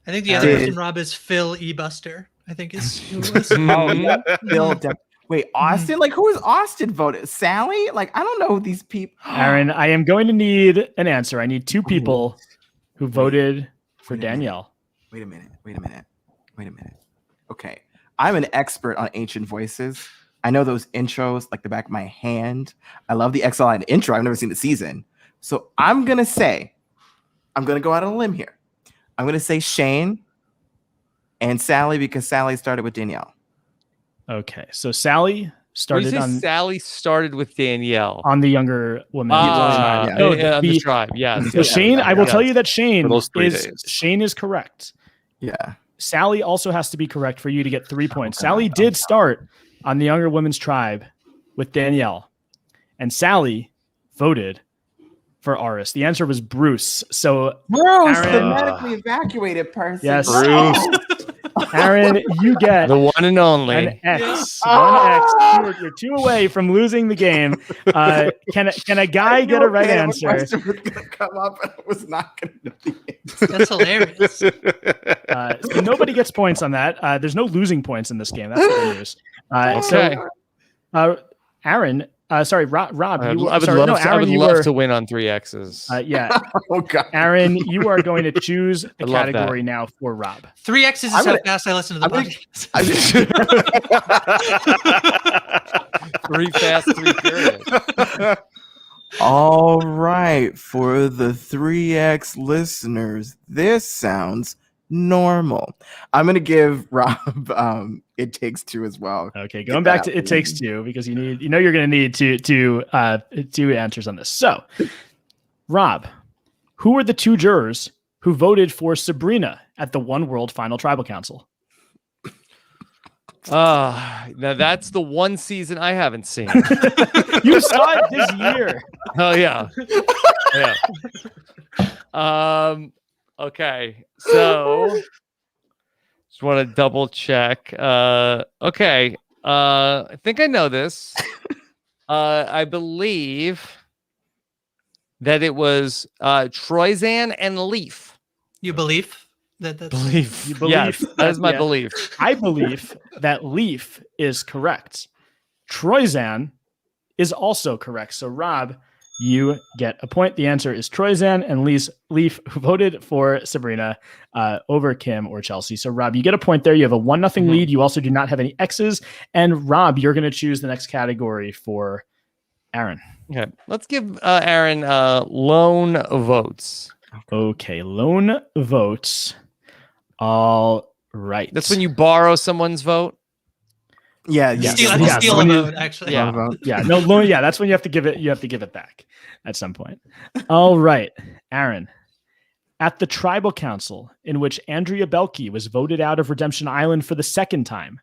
I think the other person, Rob, is Phil E. Buster. I think is who it was. Oh, yeah. Phil. Wait, Austin? Like, who is Austin voted? Sally? Like, I don't know these people. Aaron, I am going to need an answer. I need 2 people who voted for Danielle. Wait a minute. Okay. I'm an expert on ancient voices. I know those intros like the back of my hand. I love the XLI intro. I've never seen the season. So I'm going to go out on a limb here. I'm going to say Shane and Sally, because Sally started with Danielle. Okay, so Sally started Sally started with Danielle on the younger woman. The tribe. Yeah. So Shane, I will tell you that Shane is correct. Yeah. Sally also has to be correct for you to get 3 points. Sally did start on the younger women's tribe with Danielle, and Sally voted for Aris. The answer was Bruce. So Bruce, the medically evacuated person. Yes, Bruce. Aaron, you get the one and only an X. One X. You're 2 away from losing the game. Can a guy get a right answer? Question was gonna come up, and I was not going to know the answer. That's hilarious. So nobody gets points on that. There's no losing points in this game. That's the news. Okay. So, Aaron. Sorry, Rob. I would love to win on 3 X's. Yeah. Oh God. Aaron, you are going to choose a category now for Rob. 3 X's is how fast I listen to the podcast. 3 fast, 3 furious. All right, for the 3X listeners, this sounds normal. I'm going to give Rob It Takes Two as well. Okay, going back to It Takes Two, because you're going to need two answers on this. So, Rob, who were the 2 jurors who voted for Sabrina at the One World Final Tribal Council? Now that's the one season I haven't seen. You saw it this year. Oh yeah. Okay, so just want to double check. Okay, I think I know this. I believe that it was Troyzan and Leaf. You believe? Belief. You believe? Yes, that is my belief. I believe that Leaf is correct. Troyzan is also correct. So, Rob, you get a point. The answer is Troyzan and Leaf, who voted for Sabrina over Kim or Chelsea. So, Rob, you get a point there. You have a 1-0 lead. You also do not have any X's. And, Rob, you're going to choose the next category for Aaron. Okay. Let's give Aaron lone votes. Okay. Lone votes. All right. That's when you borrow someone's vote. Yeah, steal a vote, actually. Yeah, that's when you have to give it. You have to give it back at some point. All right, Aaron. At the tribal council in which Andrea Belke was voted out of Redemption Island for the 2nd time,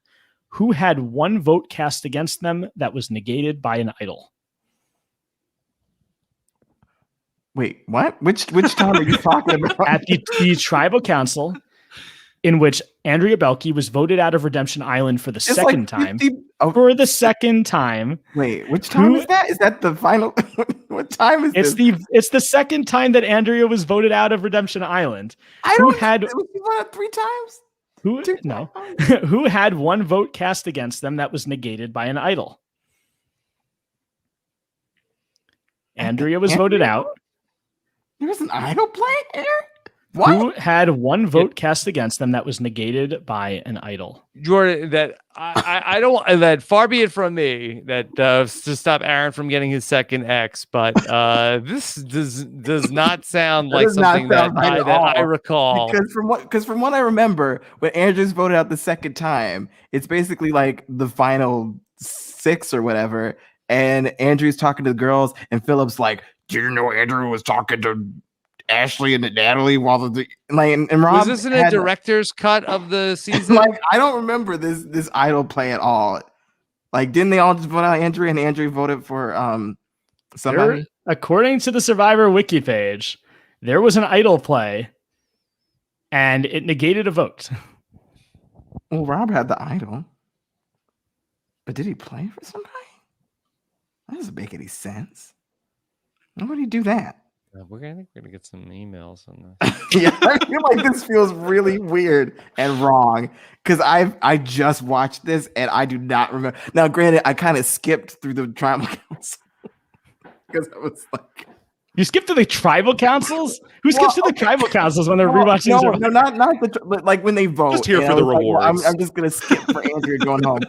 who had 1 vote cast against them that was negated by an idol? Wait, what? Which time are you talking about? At the tribal council in which Andrea Belke was voted out of Redemption Island for the second time. For the 2nd time. Wait, which time is that? Is that the final? What time is this? It's the 2nd time that Andrea was voted out of Redemption Island. It was 3 times? Who had 1 vote cast against them that was negated by an idol? Andrea was voted out. There was an idol play here? What? Who had one vote cast against them that was negated by an idol? Jordan, that I don't, that far be it from me that to stop Aaron from getting his second X, but this does not sound like something that I recall. Because from what I remember, when Andrews voted out the second time, it's basically like the final 6 or whatever, and Andrew's talking to the girls, and Philip's like, "Do you know Andrew was talking to Ashley and Natalie while the like and Rob was this in a director's cut of the season?" Like, I don't remember this idol play at all. Like, didn't they all just vote out Andrea and Andrea voted for somebody? According to the Survivor wiki page, there was an idol play and it negated a vote. Well, Rob had the idol. But did he play for somebody? That doesn't make any sense. Why would he do that? We're gonna get some emails on this. Yeah, I feel like this feels really weird and wrong because I just watched this and I do not remember. Now, granted, I kind of skipped through the tribal council because I was like, you skipped to the tribal councils? Who skips to the tribal councils when they're rewatching? No, not the but like when they vote. Just here for the rewards. Like, I'm just gonna skip for Andrea going home.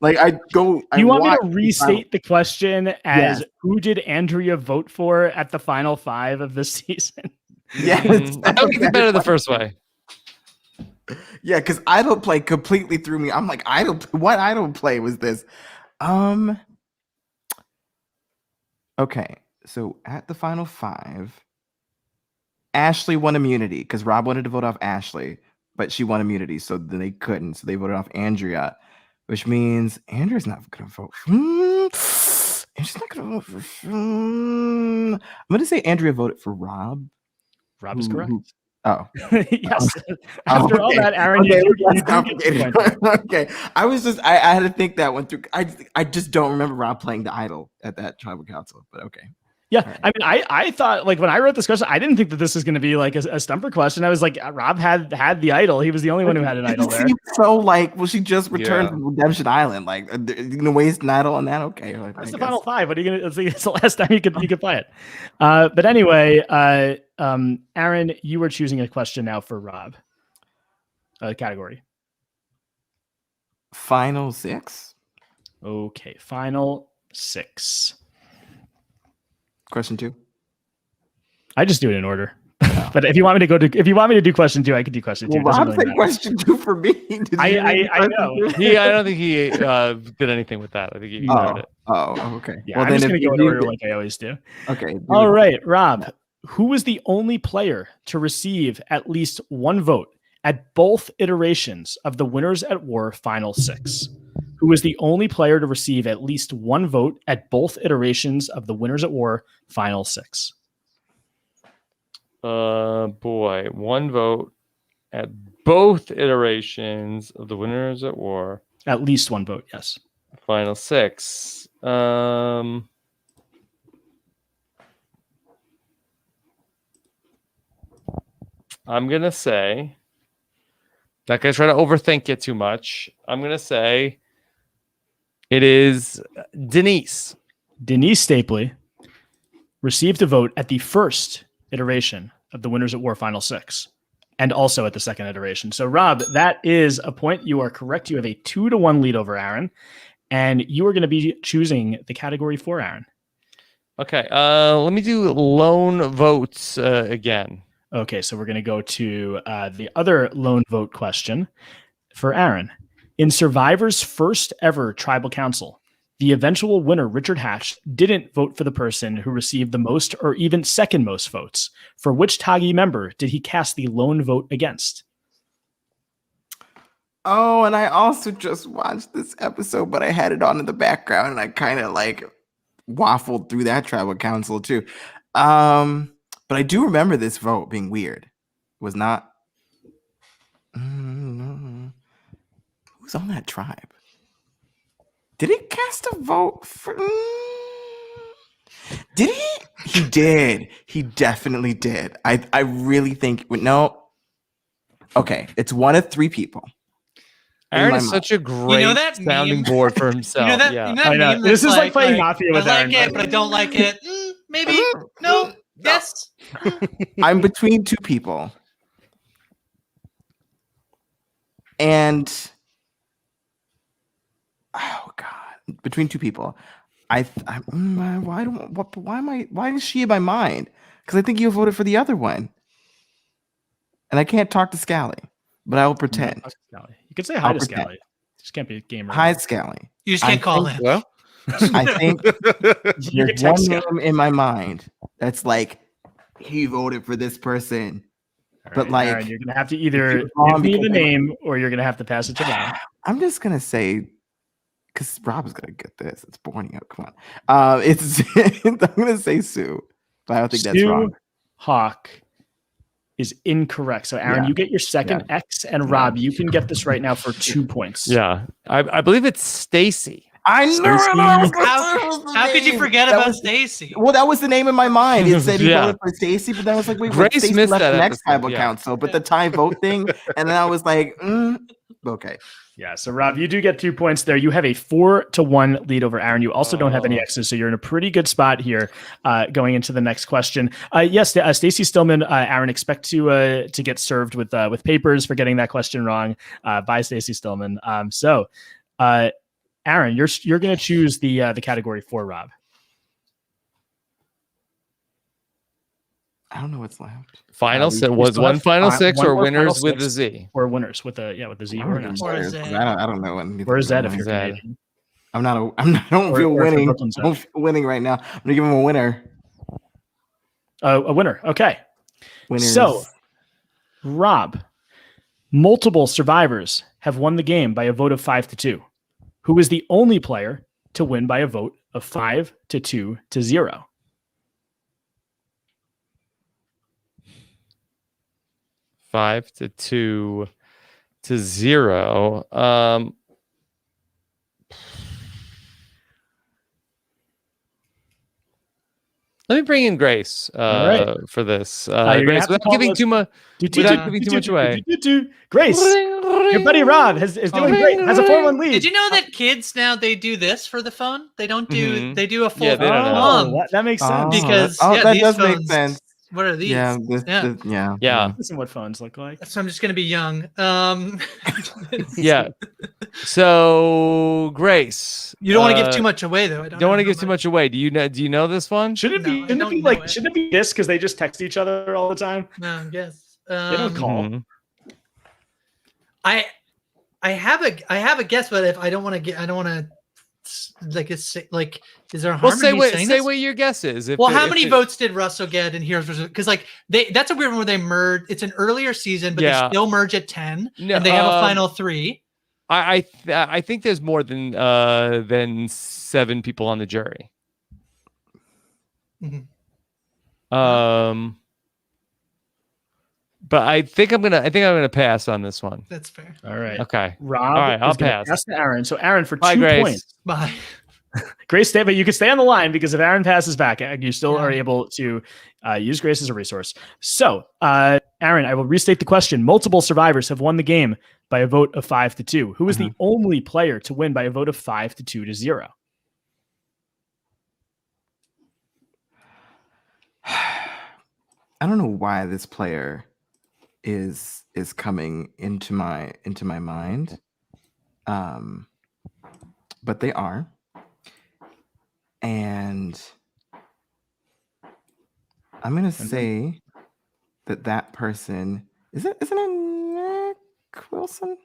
Like I go. You want me to restate the question as who did Andrea vote for at the final 5 of this season? Yeah, I would be better the first way. Yeah, because idol play completely threw me. I'm like, what idol play was this? Okay, so at the final 5, Ashley won immunity because Rob wanted to vote off Ashley, but she won immunity, so then they couldn't. So they voted off Andrea, which means Andrea's not going to vote. Andrea's not going to vote for. I'm going to say Andrea voted for Rob. Rob is correct. Oh, yes. After all that, Aaron, okay. I was just I had to think that one through. I just don't remember Rob playing the idol at that tribal council, but okay. Yeah, right. I mean, I thought, like, when I wrote this question, I didn't think that this was going to be like a stumper question. I was like, Rob had the idol. He was the only one who had an idol there. So, like, well, she just returned from Redemption Island. Like, you're gonna waste an idol on that? Okay, that's the final 5. What are you gonna? It's the last time you could play it. But anyway, Aaron, you were choosing a question now for Rob. Category. Final 6. Okay, final 6. Question 2. I just do it in order. But if you want me to do question 2, I could do question 2. Well, Rob said question 2 for me. I know. I don't think he did anything with that. I think he ignored it. Oh, okay. Yeah, well, I'm just going to go in order like I always do. Okay. All right, Rob. Who was the only player to receive at least 1 vote at both iterations of the Winners at War Final 6? Who was the only player to receive at least 1 vote at both iterations of the Winners at War Final 6? Boy, 1 vote at both iterations of the Winners at War. At least 1 vote, yes. Final 6. I'm gonna say, not gonna try to overthink it too much. I'm gonna say it is Denise. Denise Stapley received a vote at the first iteration of the Winners at War Final 6 and also at the second iteration. So, Rob, that is a point. You are correct. You have a 2-1 lead over Aaron, and you are going to be choosing the category for Aaron. Okay. Let me do lone votes again. Okay, so we're going to go to the other lone vote question for Aaron. In Survivor's first ever tribal council, the eventual winner, Richard Hatch, didn't vote for the person who received the most or even second most votes. For which Tagi member did he cast the lone vote against? Oh, and I also just watched this episode, but I had it on in the background, and I kind of like waffled through that tribal council too. But I do remember this vote being weird. It was not. Who's on that tribe? Did he cast a vote for? Did he? He did. He definitely did. I really think. No. Okay, it's one of 3 people. Aaron is such a great sounding board for himself. I know. This is like playing Mafia with Aaron. I like it, but I don't like it. Maybe. No. Yes. I'm between two people. And oh God, between two people. Why is she in my mind? Because I think you voted for the other one. And I can't talk to Scally, but I will pretend. You could say hi to Scally. Just can't be a gamer. Hi, Scally. You just can't call him. Well, I think there's one name in my mind that's like, he voted for this person. Right, but like, Aaron, you're gonna have to either give me the name or you're gonna have to pass it to Rob. I'm just gonna say, because Rob is gonna get this. It's boring out. Come on. I'm gonna say Sue, but I don't think that's wrong. Hawk is incorrect. So Aaron, you get your second X, and Rob, you can get this right now for 2 points. Yeah, I believe it's Stacy. I know. How could you forget about Stacy? Well, that was the name in my mind. It said he voted for Stacy, but then I was like, wait, Stacy left the next tribal council, but the tie vote thing, and then I was like, okay. Yeah, so Rob, you do get 2 points there. You have a 4-1 lead over Aaron. You also don't have any X's, so you're in a pretty good spot here going into the next question. Yes, Stacy Stillman, Aaron, expect to get served with papers for getting that question wrong by Stacy Stillman. Aaron, you're going to choose the category for Rob. I don't know what's left. Final was one final six or winners with the Z or winners with the Z or I don't know. Or is that if you're Canadian? I don't feel winning. I don't feel winning right now. I'm gonna give him a winner. A winner. Okay. Winners. So, Rob, multiple survivors have won the game by a vote of 5-2. Who is the only player to win by a vote of 5-2-0? Five to 2-0. Let me bring in Grace for this. Grace, without giving too much away. Grace, your buddy Rob is doing great. Has a 4-1 lead. Did you know that kids now they do this for the phone? They don't do. They do a full. Yeah, they don't know. That makes sense because that these does phones, make sense. What are these? Yeah. This is what phones look like. So I'm just gonna be young. Yeah. So Grace, you don't want to give too much away, though. I don't want to give too much away. Do you know this one? Shouldn't it be this because they just text each other all the time? No, yes. They don't call. I have a guess, but if I don't want to is there harm? Well, say what your guess is. How many votes did Russell get in Heroes? Because that's a weird one where they merge. It's an earlier season, but they still merge at 10, and they have a final 3. I think there's more than 7 people on the jury. But I think I'm gonna pass on this one. That's fair. All right. Okay. Rob, all right, I'll pass. Pass to Aaron. So Aaron for 2 Grace. points. Bye. Grace, stay, but you can stay on the line because if Aaron passes back, you still are able to use Grace as a resource. So, Aaron, I will restate the question. Multiple survivors have won the game by a vote of 5-2. Who is the only player to win by a vote of 5-2-0? I don't know why this player is coming into my mind, but they are, and I'm gonna say that person isn't it Nick Wilson?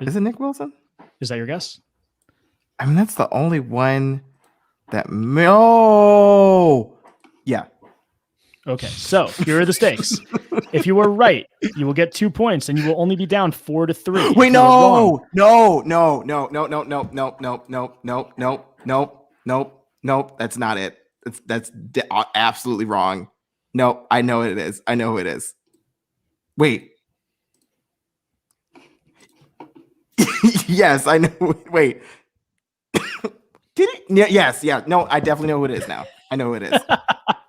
Is it Nick Wilson? Is that your guess? I mean, that's the only one that yeah. Okay, so here are the stakes. If you were right, you will get 2 points, and you will only be down 4-3. Wait, no, that's not it. That's absolutely wrong. No, I know it is. I know who it is. Wait. Yes, I know. Wait. Did it? Yes, yeah. No, I definitely know who it is now. I know who it is.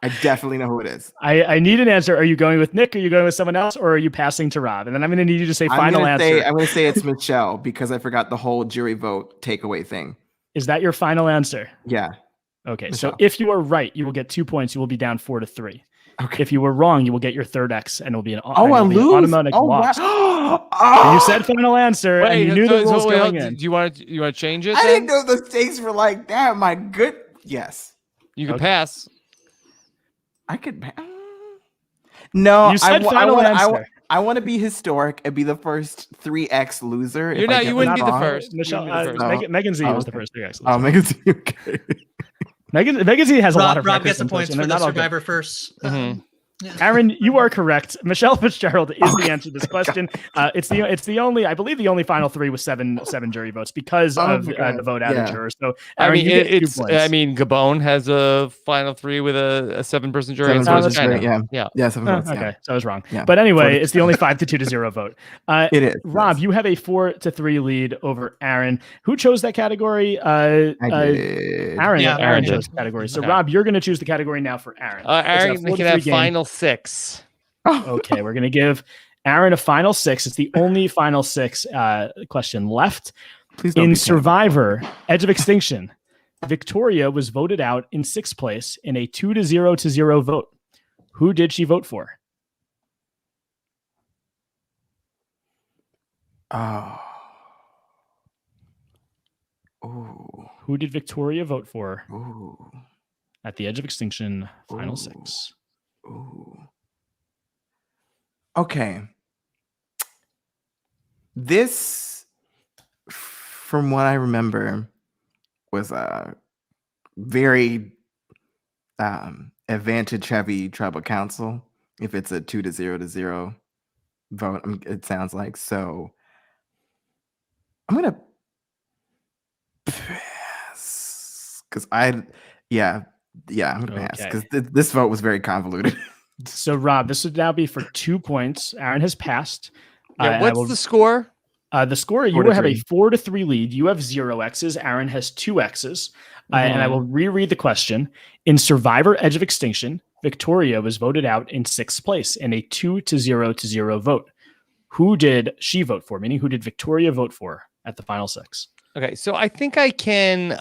I definitely know who it is. I need an answer. Are you going with Nick? Are you going with someone else? Or are you passing to Rob? And then I'm going to need you to say final answer. I'm going to say it's Michelle because I forgot the whole jury vote takeaway thing. Is that your final answer? Yeah. Okay. Michelle. So if you are right, you will get 2 points. You will be down 4-3. Okay. If you were wrong, you will get your third X and it will be an automatic loss. Wow. You said final answer and you knew the rules going in. Do you want to change it? I didn't know the stakes were like that. My good. Yes. You can pass. I could. No, you said final answer. I want to be historic and be the first 3X loser. You wouldn't be the first. Michelle, Megan Z was the first 3X loser. Oh, Megan Z. Okay. Megan Z has a lot of Rob gets the points for the Survivor first. Mm-hmm. Yeah. Aaron, you are correct. Michelle Fitzgerald is the answer to this question. It's the only, I believe the only final three was seven jury votes because of the vote out of jurors. So Aaron, Gabon has a final three with a 7-person jury. Yeah. 7 votes. Okay, so I was wrong. Yeah. But anyway, it's the only 5-2-0 vote. It is. Rob, you have a 4-3 lead over Aaron. Who chose that category? I did. Aaron chose the category. So Rob, you're going to choose the category now for Aaron. Aaron can have final 6. Okay, we're going to give Aaron a final 6. It's the only final 6 question left. Please don't in Survivor, Edge of Extinction, Victoria was voted out in 6th place in a 2-0 vote. Who did she vote for? Oh. Ooh. Who did Victoria vote for Ooh. at the Edge of Extinction final 6? Ooh. Okay. This, from what I remember, was a very advantage-heavy tribal council. If it's a 2-0 vote, it sounds like. So I'm gonna pass because I'm gonna pass because this vote was very convoluted. So Rob, this would now be for 2 points. Aaron has passed. What's the score? The score, you will have a 4-3 lead. You have 0 X's. Aaron has 2 X's. And I will reread the question. In Survivor Edge of Extinction, Victoria was voted out in 6th place in a 2-0 vote. Who did she vote for? Meaning, who did Victoria vote for at the final 6? Okay, so I think I can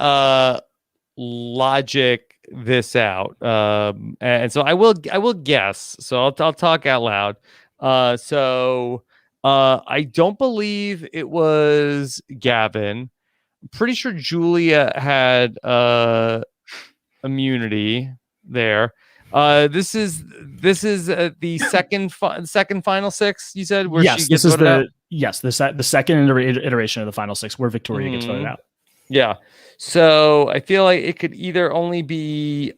logic this out, and so I will guess. So I'll talk out loud. I don't believe it was Gavin. I'm pretty sure Julia had immunity there. This is the second final 6. You said where yes, she gets this is voted out? the second iteration of the final 6 where Victoria gets voted out. Yeah. So I feel like it could either only be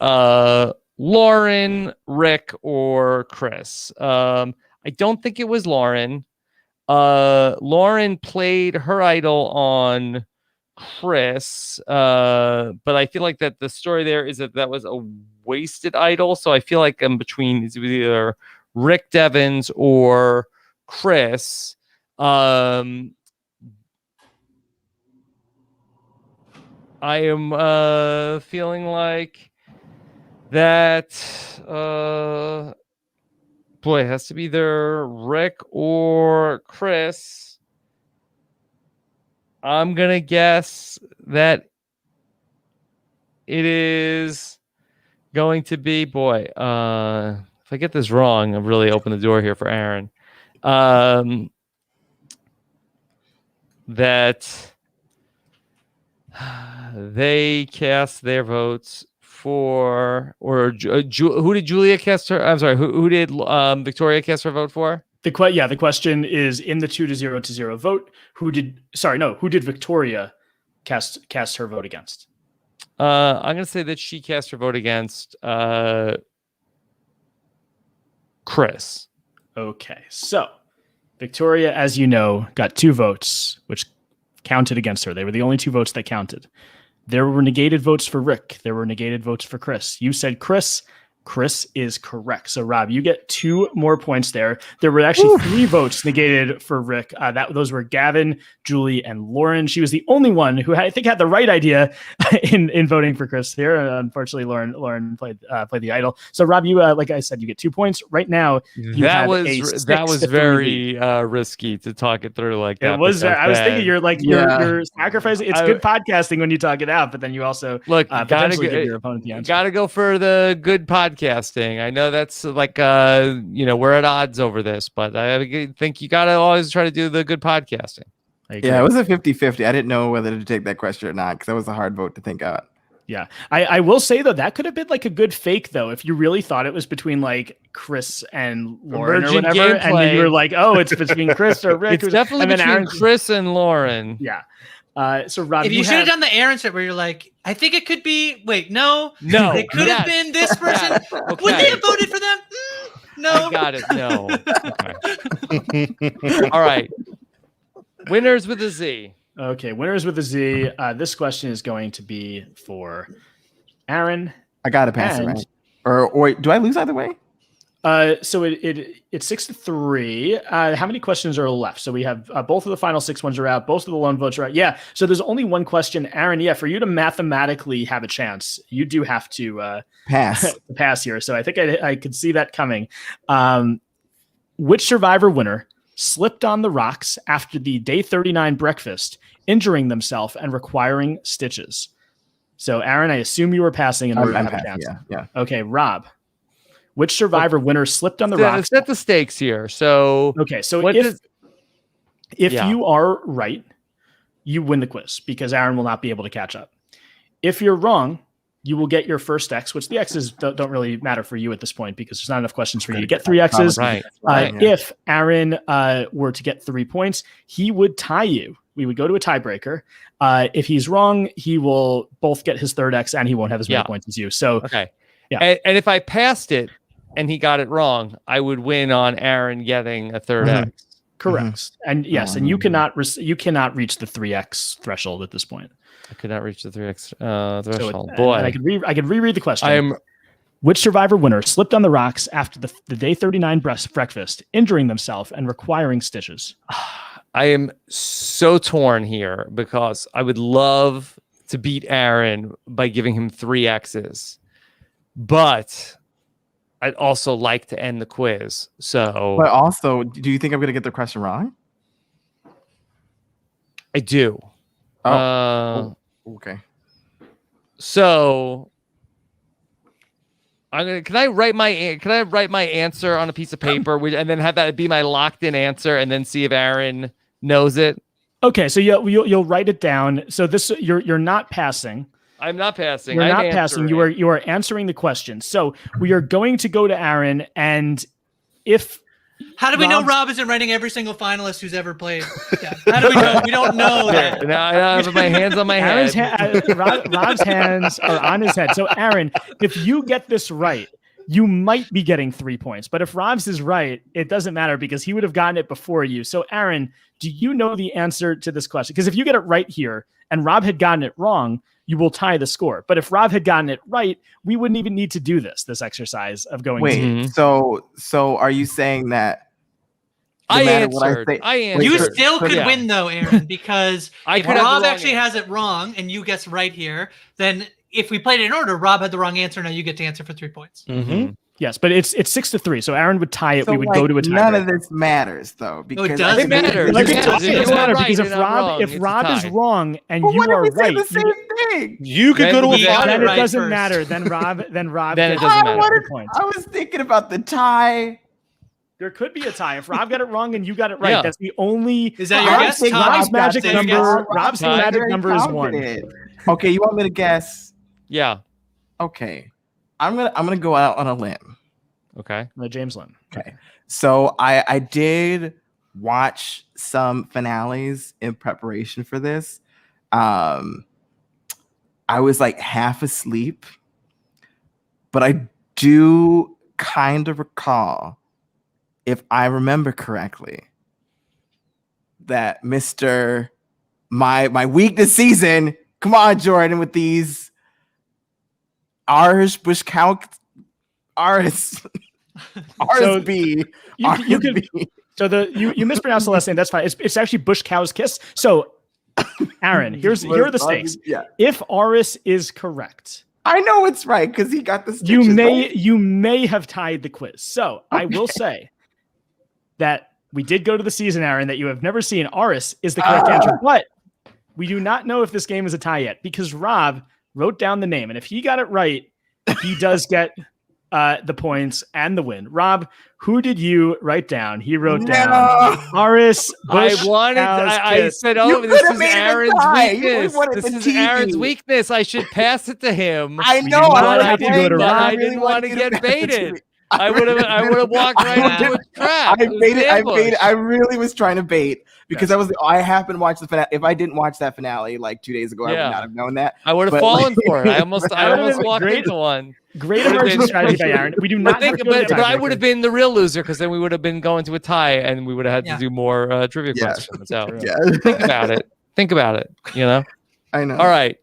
Lauren, Rick, or Chris. I don't think it was Lauren. Lauren played her idol on Chris, but I feel like that the story there is that was a wasted idol. So I feel like I'm between either Rick Devens or Chris. I am feeling like that it has to be either Rick or Chris. I'm gonna guess that it is going to be if I get this wrong, I've really opened the door here for Aaron. That they cast their votes for, or who did Julia cast her? I'm sorry, who did Victoria cast her vote for? The question is in the 2-0 vote. Who did Victoria cast her vote against? I'm gonna say that she cast her vote against Chris. Okay, so Victoria, as you know, got 2 votes, which counted against her. They were the only 2 votes that counted. There were negated votes for Rick. There were negated votes for Chris. You said Chris. Chris is correct. So Rob, you get 2 more points there. There were actually 3 votes negated for Rick. Those were Gavin, Julie, and Lauren. She was the only one who I think had the right idea in voting for Chris here. Unfortunately, Lauren played the idol. So Rob, you like I said, you get 2 points right now. That was very risky to talk it through like that. It was. I was thinking you're sacrificing. It's good podcasting when you talk it out, but then you also gotta give your opponent the answer. Gotta go for the good podcasting. I know that's like we're at odds over this, but I think you gotta always try to do the good podcasting. Yeah, it was a 50-50. I didn't know whether to take that question or not because that was a hard vote to think out. Yeah, I will say though that could have been like a good fake though if you really thought it was between like Chris and Lauren or whatever, gameplay. And then you were like, oh, it's between Chris or Rick. It's definitely between Aaron, Chris and Lauren. Yeah. So Rob, if you should have done the Aaron set where you're like, I think it could be. Wait, no, it could have been this person. Okay. Would they have voted for them? No, I got it. No. Okay. All right. Winners with a Z. Okay, winners with a Z. This question is going to be for Aaron. I gotta pass it, right? Or wait, do I lose either way? So it's 6-3. How many questions are left? So we have both of the final 6 ones are out. Both of the lone votes are out. Yeah. So there's only one question, Aaron. Yeah, for you to mathematically have a chance, you do have to pass here. So I think I could see that coming. Which Survivor winner slipped on the rocks after the day 39 breakfast, injuring themselves and requiring stitches? So Aaron, I assume you were passing in order to have a chance. Yeah. Okay, Rob. Which Survivor winner slipped on the rocks? Set the stakes here. So if you are right, you win the quiz because Aaron will not be able to catch up. If you're wrong, you will get your first X, which the X's don't really matter for you at this point because there's not enough questions for you to get 3 X's. Right. If Aaron were to get 3 points, he would tie you. We would go to a tiebreaker. If he's wrong, he will both get his 3rd X and he won't have as many points as you. So, okay. Yeah. And if I passed it and he got it wrong, I would win on Aaron getting a 3rd X. Correct. And yes, and you cannot reach the 3X threshold at this point. I could not reach the 3X threshold. Boy, I could reread the question. Which Survivor winner slipped on the rocks after the day 39 breakfast, injuring themselves and requiring stitches? I am so torn here because I would love to beat Aaron by giving him 3 X's, but I'd also like to end the quiz. So, but also, do you think I'm going to get the question wrong? I do. Okay. So Can I write my answer on a piece of paper and then have that be my locked in answer and then see if Aaron knows it? Okay, so you'll write it down. So this you're not passing. I'm not passing. You're not passing. You are answering the question. So we are going to go to Aaron, and if how do we know Rob isn't writing every single finalist who's ever played? Yeah. How do we know? We don't know that. Now I have my hands on my head. Rob's hands are on his head. So Aaron, if you get this right, you might be getting 3 points. But if Rob's is right, it doesn't matter because he would have gotten it before you. So Aaron, do you know the answer to this question? Because if you get it right here and Rob had gotten it wrong, you will tie the score. But if Rob had gotten it right, we wouldn't even need to do this exercise of going. Wait, so are you saying that? I answered. You still could win though, Aaron, because if Rob actually has it wrong and you guess right here, then if we played it in order, Rob had the wrong answer. Now you get to answer for 3 points. Mm-hmm. Yes, but it's 6-3. So Aaron would tie it. So we would go to a tie. None of this matters though, because it does matter. It does matter because if Rob is wrong and you are right, the same thing. You could go to a tie. Then it doesn't matter. Then Rob. Then it doesn't matter. I was thinking about the tie. There could be a tie. If Rob got it wrong and you got it right, that's the only. Is that your guess? Rob's magic number. Rob's magic number is 1. Okay, you want me to guess? Yeah. Okay, I'm gonna go out on a limb. Okay. James Lynn. Okay. So I did watch some finales in preparation for this. I was like half asleep, but I do kind of recall, if I remember correctly, that Mr. My week this season, come on, Jordan, with these Irish Aris. Aris B. You could. So you mispronounced the last name. That's fine. It's actually Bush Cow's Kiss. So, Aaron, here are the stakes. Yeah. If Aris is correct, I know it's right because he got the stitches. You may have tied the quiz. So I will say that we did go to the season, Aaron, that you have never seen. Aris is the correct answer, but we do not know if this game is a tie yet because Rob wrote down the name, and if he got it right, he does get the points and the win. Rob, who did you write down? He wrote down Aris Bush. I said, this is Aaron's weakness. This is Aaron's weakness. I should pass it to him. I know. I didn't want to get baited. I would have walked right into a trap. I really was trying to bait because I happened to watch the finale. If I didn't watch that finale like 2 days ago, I would not have known that. I would have fallen for it. I almost walked into one. Great emerging strategy by Aaron. We do not but I would have been the real loser because then we would have been going to a tie and we would have had to do more trivia questions. So think about it. You know. I know. All right.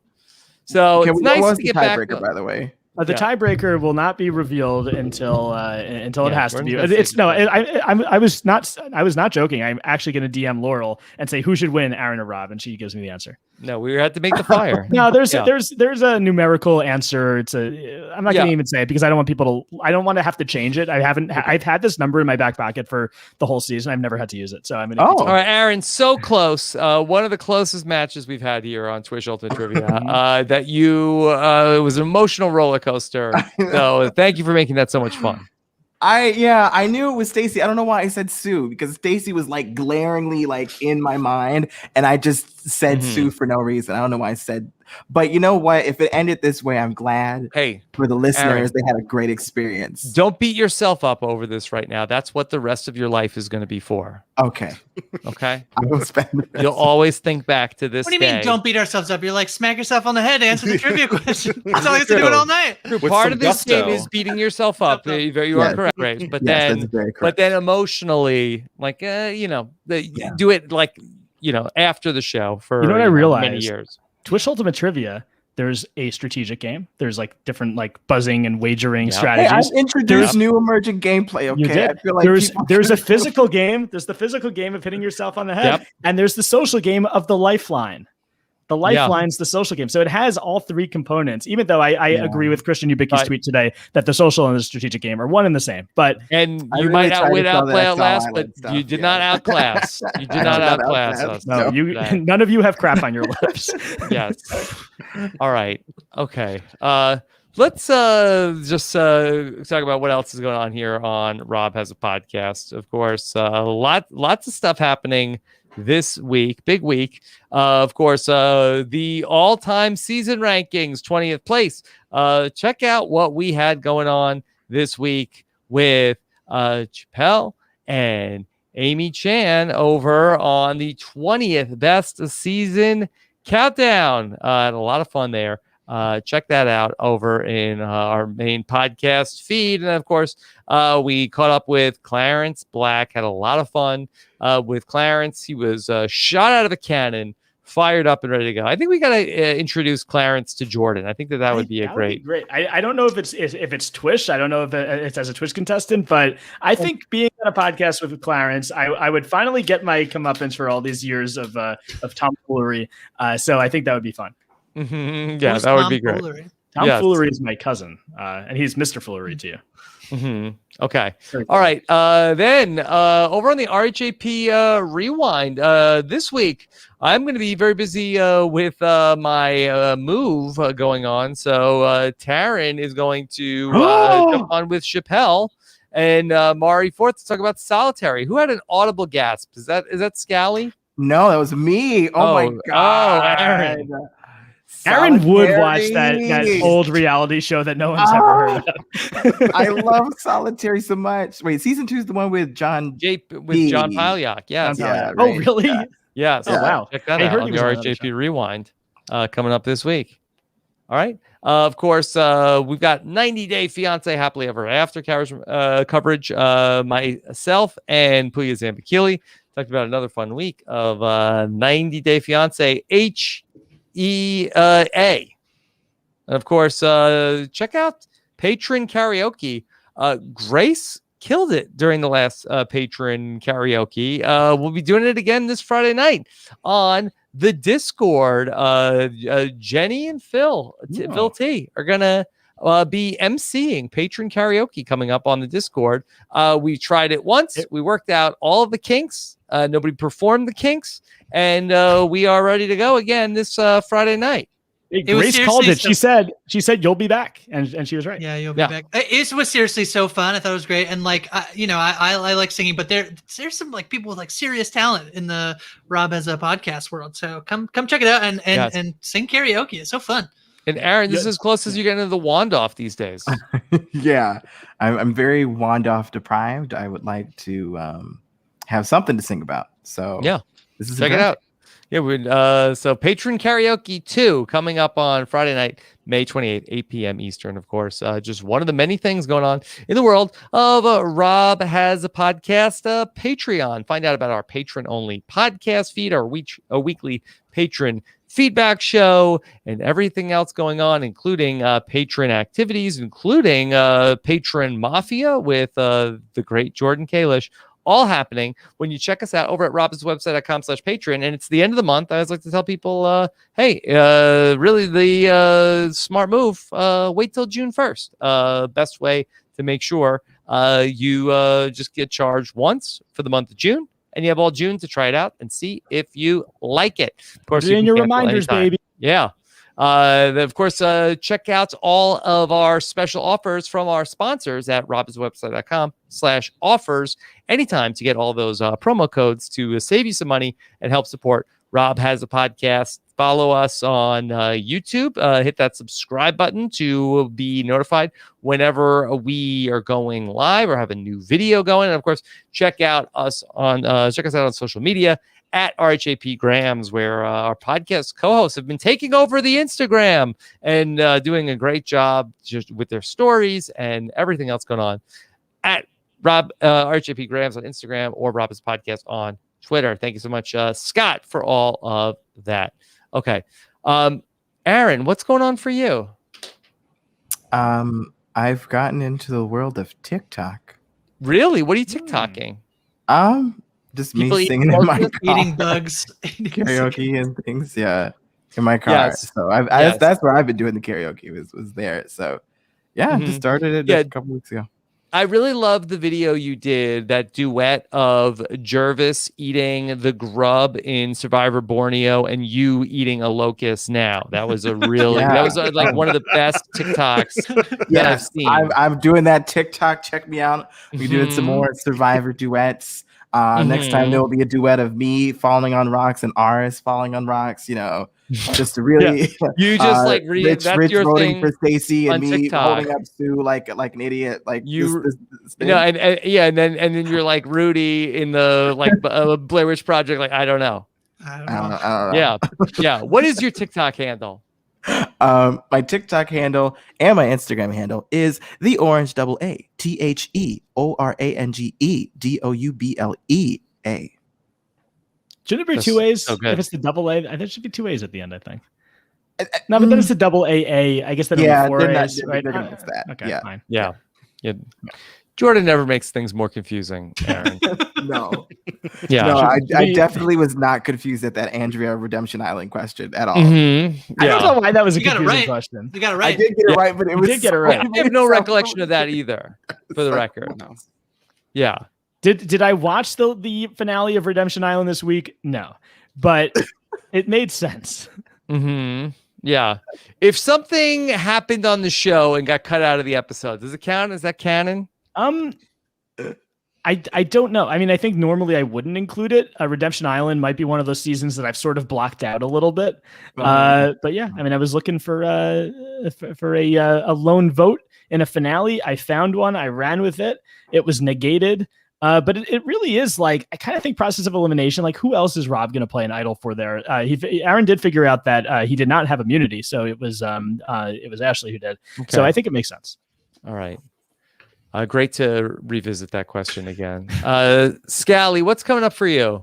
So it's nice to get back. By the way. The tiebreaker will not be revealed until it has to be. I was not joking. I'm actually going to DM Laurel and say who should win, Aaron or Rob, and she gives me the ansher. No, we had to make the fire. No, there's a numerical answer. I'm not going to even say it because I don't want to have to change it. I've had this number in my back pocket for the whole season. I've never had to use it. So I'm going to. All right, Aaron, so close. One of the closest matches we've had here on TWISH Ultimate Trivia. That it was an emotional roller coaster. So thank you for making that so much fun. I knew it was Stacy. I don't know why I said Sue because Stacy was like glaringly like in my mind, and I just said Sue for no reason. I don't know why I said. But you know what? If it ended this way, I'm glad. Hey, for the listeners, Aaron, they had a great experience. Don't beat yourself up over this right now. That's what the rest of your life is going to be for. Okay. Okay. I will spend. You'll always think back to this. What do you mean? Don't beat ourselves up. You're like smack yourself on the head. Answer the trivia question. That's all you have to do it all night. Part of this game is beating yourself up. You are correct, Ray. But then emotionally, like do it like after the show for what I realized? Many years. TWISH Ultimate Trivia, there's a strategic game. There's like different like buzzing and wagering strategies. Hey, I introduced new emerging gameplay. Okay, I feel like there's a physical game. There's the physical game of hitting yourself on the head, and there's the social game of the lifeline. The Lifeline's the social game. So it has all three components, even though I agree with Christian Ubicki's tweet today that the social and the strategic game are one and the same. And you might outplay Outlast, but you did not outclass. You did not outclass us. No, none of you have crap on your lips. Yes. All right. Okay. Let's just talk about what else is going on here on Rob Has a Podcast. Of course, lots of stuff happening this week, big week. Of course, the all-time season rankings, 20th place. Check out what we had going on this week with Chappelle and Amy Chan over on the 20th best season countdown. Had a lot of fun there. Check that out over in our main podcast feed. And of course, we caught up with Clarence Black, had a lot of fun with Clarence. He was shot out of a cannon, fired up and ready to go. I think we got to introduce Clarence to Jordan. I think that would be great. I don't know if it's TWISH. I don't know if it's as a TWISH contestant, but I think being on a podcast with Clarence, I would finally get my comeuppance for all these years of tomfoolery. So I think that would be fun. Mm-hmm. Yeah, that would be great. Tomfoolery is my cousin, and he's Mr. Foolery to you. Mm-hmm. Okay. All right. Then over on the RHAP Rewind this week, I'm going to be very busy with my move going on. So Taryn is going to jump on with Chappelle and Mari Forth to talk about Solitary. Who had an audible gasp? Is that Scally? No, that was me. Oh my God. Oh, Aaron. Aaron would watch that old reality show that no one's ever heard of. I love Solitary so much. Wait, season 2 is the one with John Palyak. Yes. Yeah, right. Oh, really? Yeah. Yes. Oh, wow. Check that out on the RHAP Rewind coming up this week. All right. Of course, we've got 90 Day Fiance Happily Ever After coverage. Myself and Puya Zambakili talked about another fun week of 90 Day Fiance HEA. And of course, check out Patron Karaoke Grace killed it during the last patron karaoke. We'll be doing it again this Friday night on the Discord. Jenny and Phil T are gonna be emceeing patron karaoke coming up on the Discord. We tried it once. We worked out all of the kinks. Nobody performed the kinks, and we are ready to go again this Friday night. Grace called it. She said you'll be back, and she was right. Yeah, you'll be back. It was seriously so fun. I thought it was great, and like I like singing, but there's some like people with like serious talent in the Rob as a podcast world. So come check it out and sing karaoke. It's so fun. And Aaron, this is as close as you get into the Wandoff these days. Yeah, I'm very Wandoff deprived. I would like to have something to sing about. So yeah, this is check it out. Yeah, so Patron Karaoke 2 coming up on Friday night, May 28th, 8 p.m. Eastern, of course. Just one of the many things going on in the world of Rob Has a Podcast Patreon. Find out about our patron-only podcast feed, our weekly patron feedback show, and everything else going on, including patron activities, including Patron Mafia with the great Jordan Kalish. All happening when you check us out over at robbinswebsite.com/patron. And it's the end of the month. I always like to tell people, hey, really the smart move, wait till June 1st. Best way to make sure you just get charged once for the month of June, and you have all June to try it out and see if you like it. Of course, you in your reminders, baby. Yeah. Of course, check out all of our special offers from our sponsors at robbinswebsite.com/offers anytime to get all those promo codes to save you some money and help support Rob Has a Podcast. Follow us on YouTube. Hit that subscribe button to be notified whenever we are going live or have a new video going. And of course, check us out on social media at RHAP Grams, where our podcast co-hosts have been taking over the Instagram and doing a great job just with their stories and everything else going on at RHAP Grams on Instagram or Rob's Podcast on Twitter. Thank you so much, Scott, for all of that. Okay. Aaron, what's going on for you? I've gotten into the world of TikTok. Really? What are you TikToking? Just me singing in my car. Eating bugs. Karaoke and things, yeah. In my car. Yes. So that's where I've been doing the karaoke was there. So yeah, just started it a couple weeks ago. I really love the video you did, that duet of Jervis eating the grub in Survivor Borneo and you eating a locust now. That was a really, that was like one of the best TikToks that I've seen. I'm doing that TikTok. Check me out. We're doing some more Survivor duets. Next time there will be a duet of me falling on rocks and Aris falling on rocks, just to really you just like Rich your voting thing for Stacey and me TikTok. holding up Sue like an idiot, like you this and then you're like Rudy in the like Blair Witch Project, like I don't know. Yeah. What is your TikTok handle? My TikTok handle and my Instagram handle is the Orange Double A TheOrangeDoublea. Shouldn't it be two A's? So if it's the double A, there should be two A's at the end, I think. No, but then it's the double AA. I guess that would be four A's, right? They're gonna miss that. Okay, fine. Yeah. Jordan never makes things more confusing, Aaron. No. Yeah. No, I definitely was not confused at that Andrea Redemption Island question at all. Mm-hmm. I don't know why that was a confusing question. You got it right. I did get it right, but it was did get it right. I have no recollection of that either, for the record. No. Yeah. Did I watch the finale of Redemption Island this week? No, but it made sense. Mm-hmm. Yeah. If something happened on the show and got cut out of the episode, does it count? Is that canon? I don't know. I mean, I think normally I wouldn't include it. Redemption Island might be one of those seasons that I've sort of blocked out a little bit. But yeah, I mean, I was looking for a lone vote in a finale. I found one. I ran with it. It was negated. But it really is like, I kind of think process of elimination, like who else is Rob going to play an idol for there? Aaron did figure out that he did not have immunity. So it was Ashley who did. Okay. So I think it makes sense. All right. Great to revisit that question again. Scally, what's coming up for you?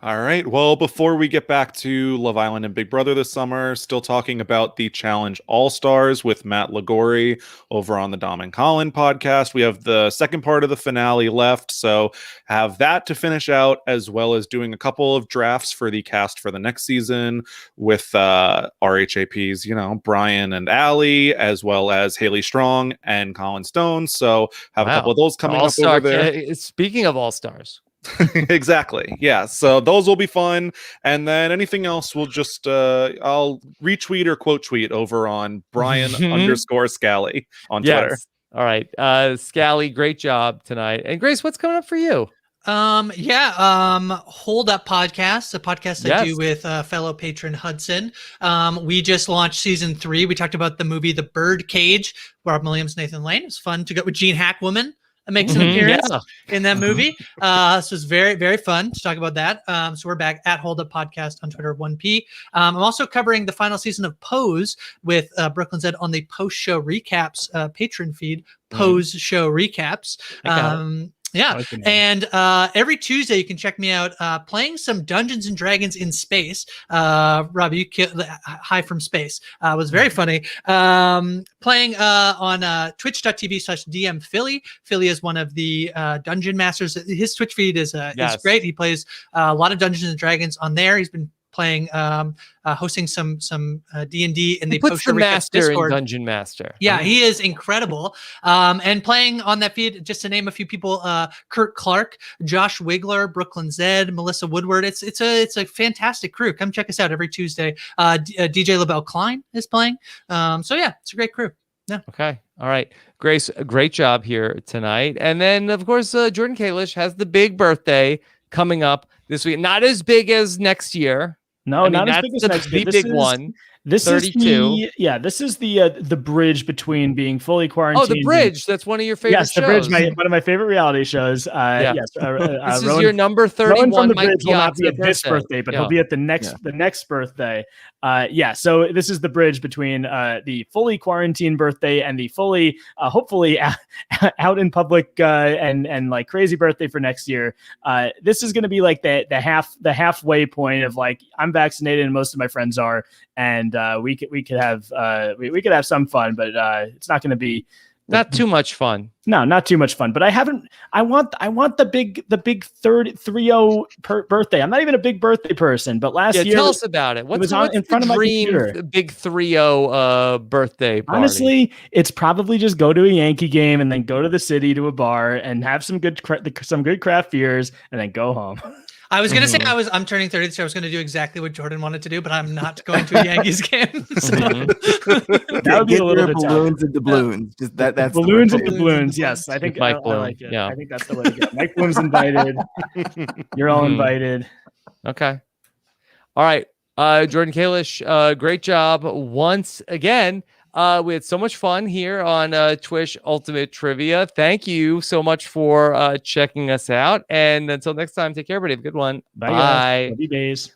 All right. Well, before we get back to Love Island and Big Brother this summer, still talking about the Challenge All-Stars with Matt Lagori over on the Dom and Colin podcast. We have the second part of the finale left, so have that to finish out, as well as doing a couple of drafts for the cast for the next season with RHAPs, you know, Brian and Allie, as well as Haley Strong and Colin Stone. So have a couple of those coming up over there. Speaking of All-Stars. Exactly. Yeah. So those will be fun. And then anything else we'll just I'll retweet or quote tweet over on Brian_Scally on Twitter. All right. Scally, great job tonight. And Grace, what's coming up for you? Hold Up Podcast, a podcast I do with fellow patron Hudson. We just launched season 3. We talked about the movie The Birdcage, Rob Williams, Nathan Lane. It was fun to go with Gene Hackwoman. Makes an appearance in that movie. So it's very, very fun to talk about that. So we're back at Hold Up Podcast on Twitter, 1P. I'm also covering the final season of Pose with Brooklyn's Ed on the post show recaps patron feed, Pose show recaps. Yeah, and every Tuesday you can check me out playing some Dungeons and Dragons in space. Rob, you High from Space was very funny. Playing on twitch.tv/DM Philly. Philly is one of the dungeon masters. His Twitch feed is great. He plays a lot of Dungeons and Dragons on there. He's been playing hosting some D&D in the puts the master Discord. In Dungeon Master. Yeah, he is incredible. And playing on that feed, just to name a few people, Kurt Clark, Josh Wigler, Brooklyn Zed, Melissa Woodward. It's a fantastic crew. Come check us out every Tuesday. DJ LaBelle Klein is playing. So yeah, it's a great crew. Yeah. Okay. All right. Grace, a great job here tonight. And then of course, Jordan Kalish has the big birthday coming up this week. Not as big as next year. No, not as big as next year. The big one. This 32. This is the bridge between being fully quarantined. Oh, the bridge. That's one of your favorite shows. Yes, the bridge. One of my favorite reality shows. Yes. This is your number 31. Rowan from the Bridge will not be at this birthday, but he'll be at the next birthday. So this is the bridge between the fully quarantined birthday and the fully, hopefully out in public and like crazy birthday for next year. This is going to be like the halfway point of like, I'm vaccinated and most of my friends are, and we could have some fun, but it's not going to be not too much fun. No, not too much fun. But I want the big 30 birthday. I'm not even a big birthday person, but last year, tell us about it. What's in front of my computer? Big 30 birthday party. Honestly, it's probably just go to a Yankee game and then go to the city to a bar and have some good craft beers and then go home. I was gonna say I'm turning 30, so I was gonna do exactly what Jordan wanted to do, but I'm not going to a Yankees game. That would be a little bit balloons and doubloons. Just that's balloons and doubloons. Yes, I think Mike I like it. Yeah. I think that's the way to go. Mike Bloom's invited. You're all invited. Okay. All right. Jordan Kalish, great job once again. We had so much fun here on TWISH Ultimate Trivia. Thank you so much for checking us out. And until next time, take care, everybody. Have a good one. Bye. Guys. Love you, days.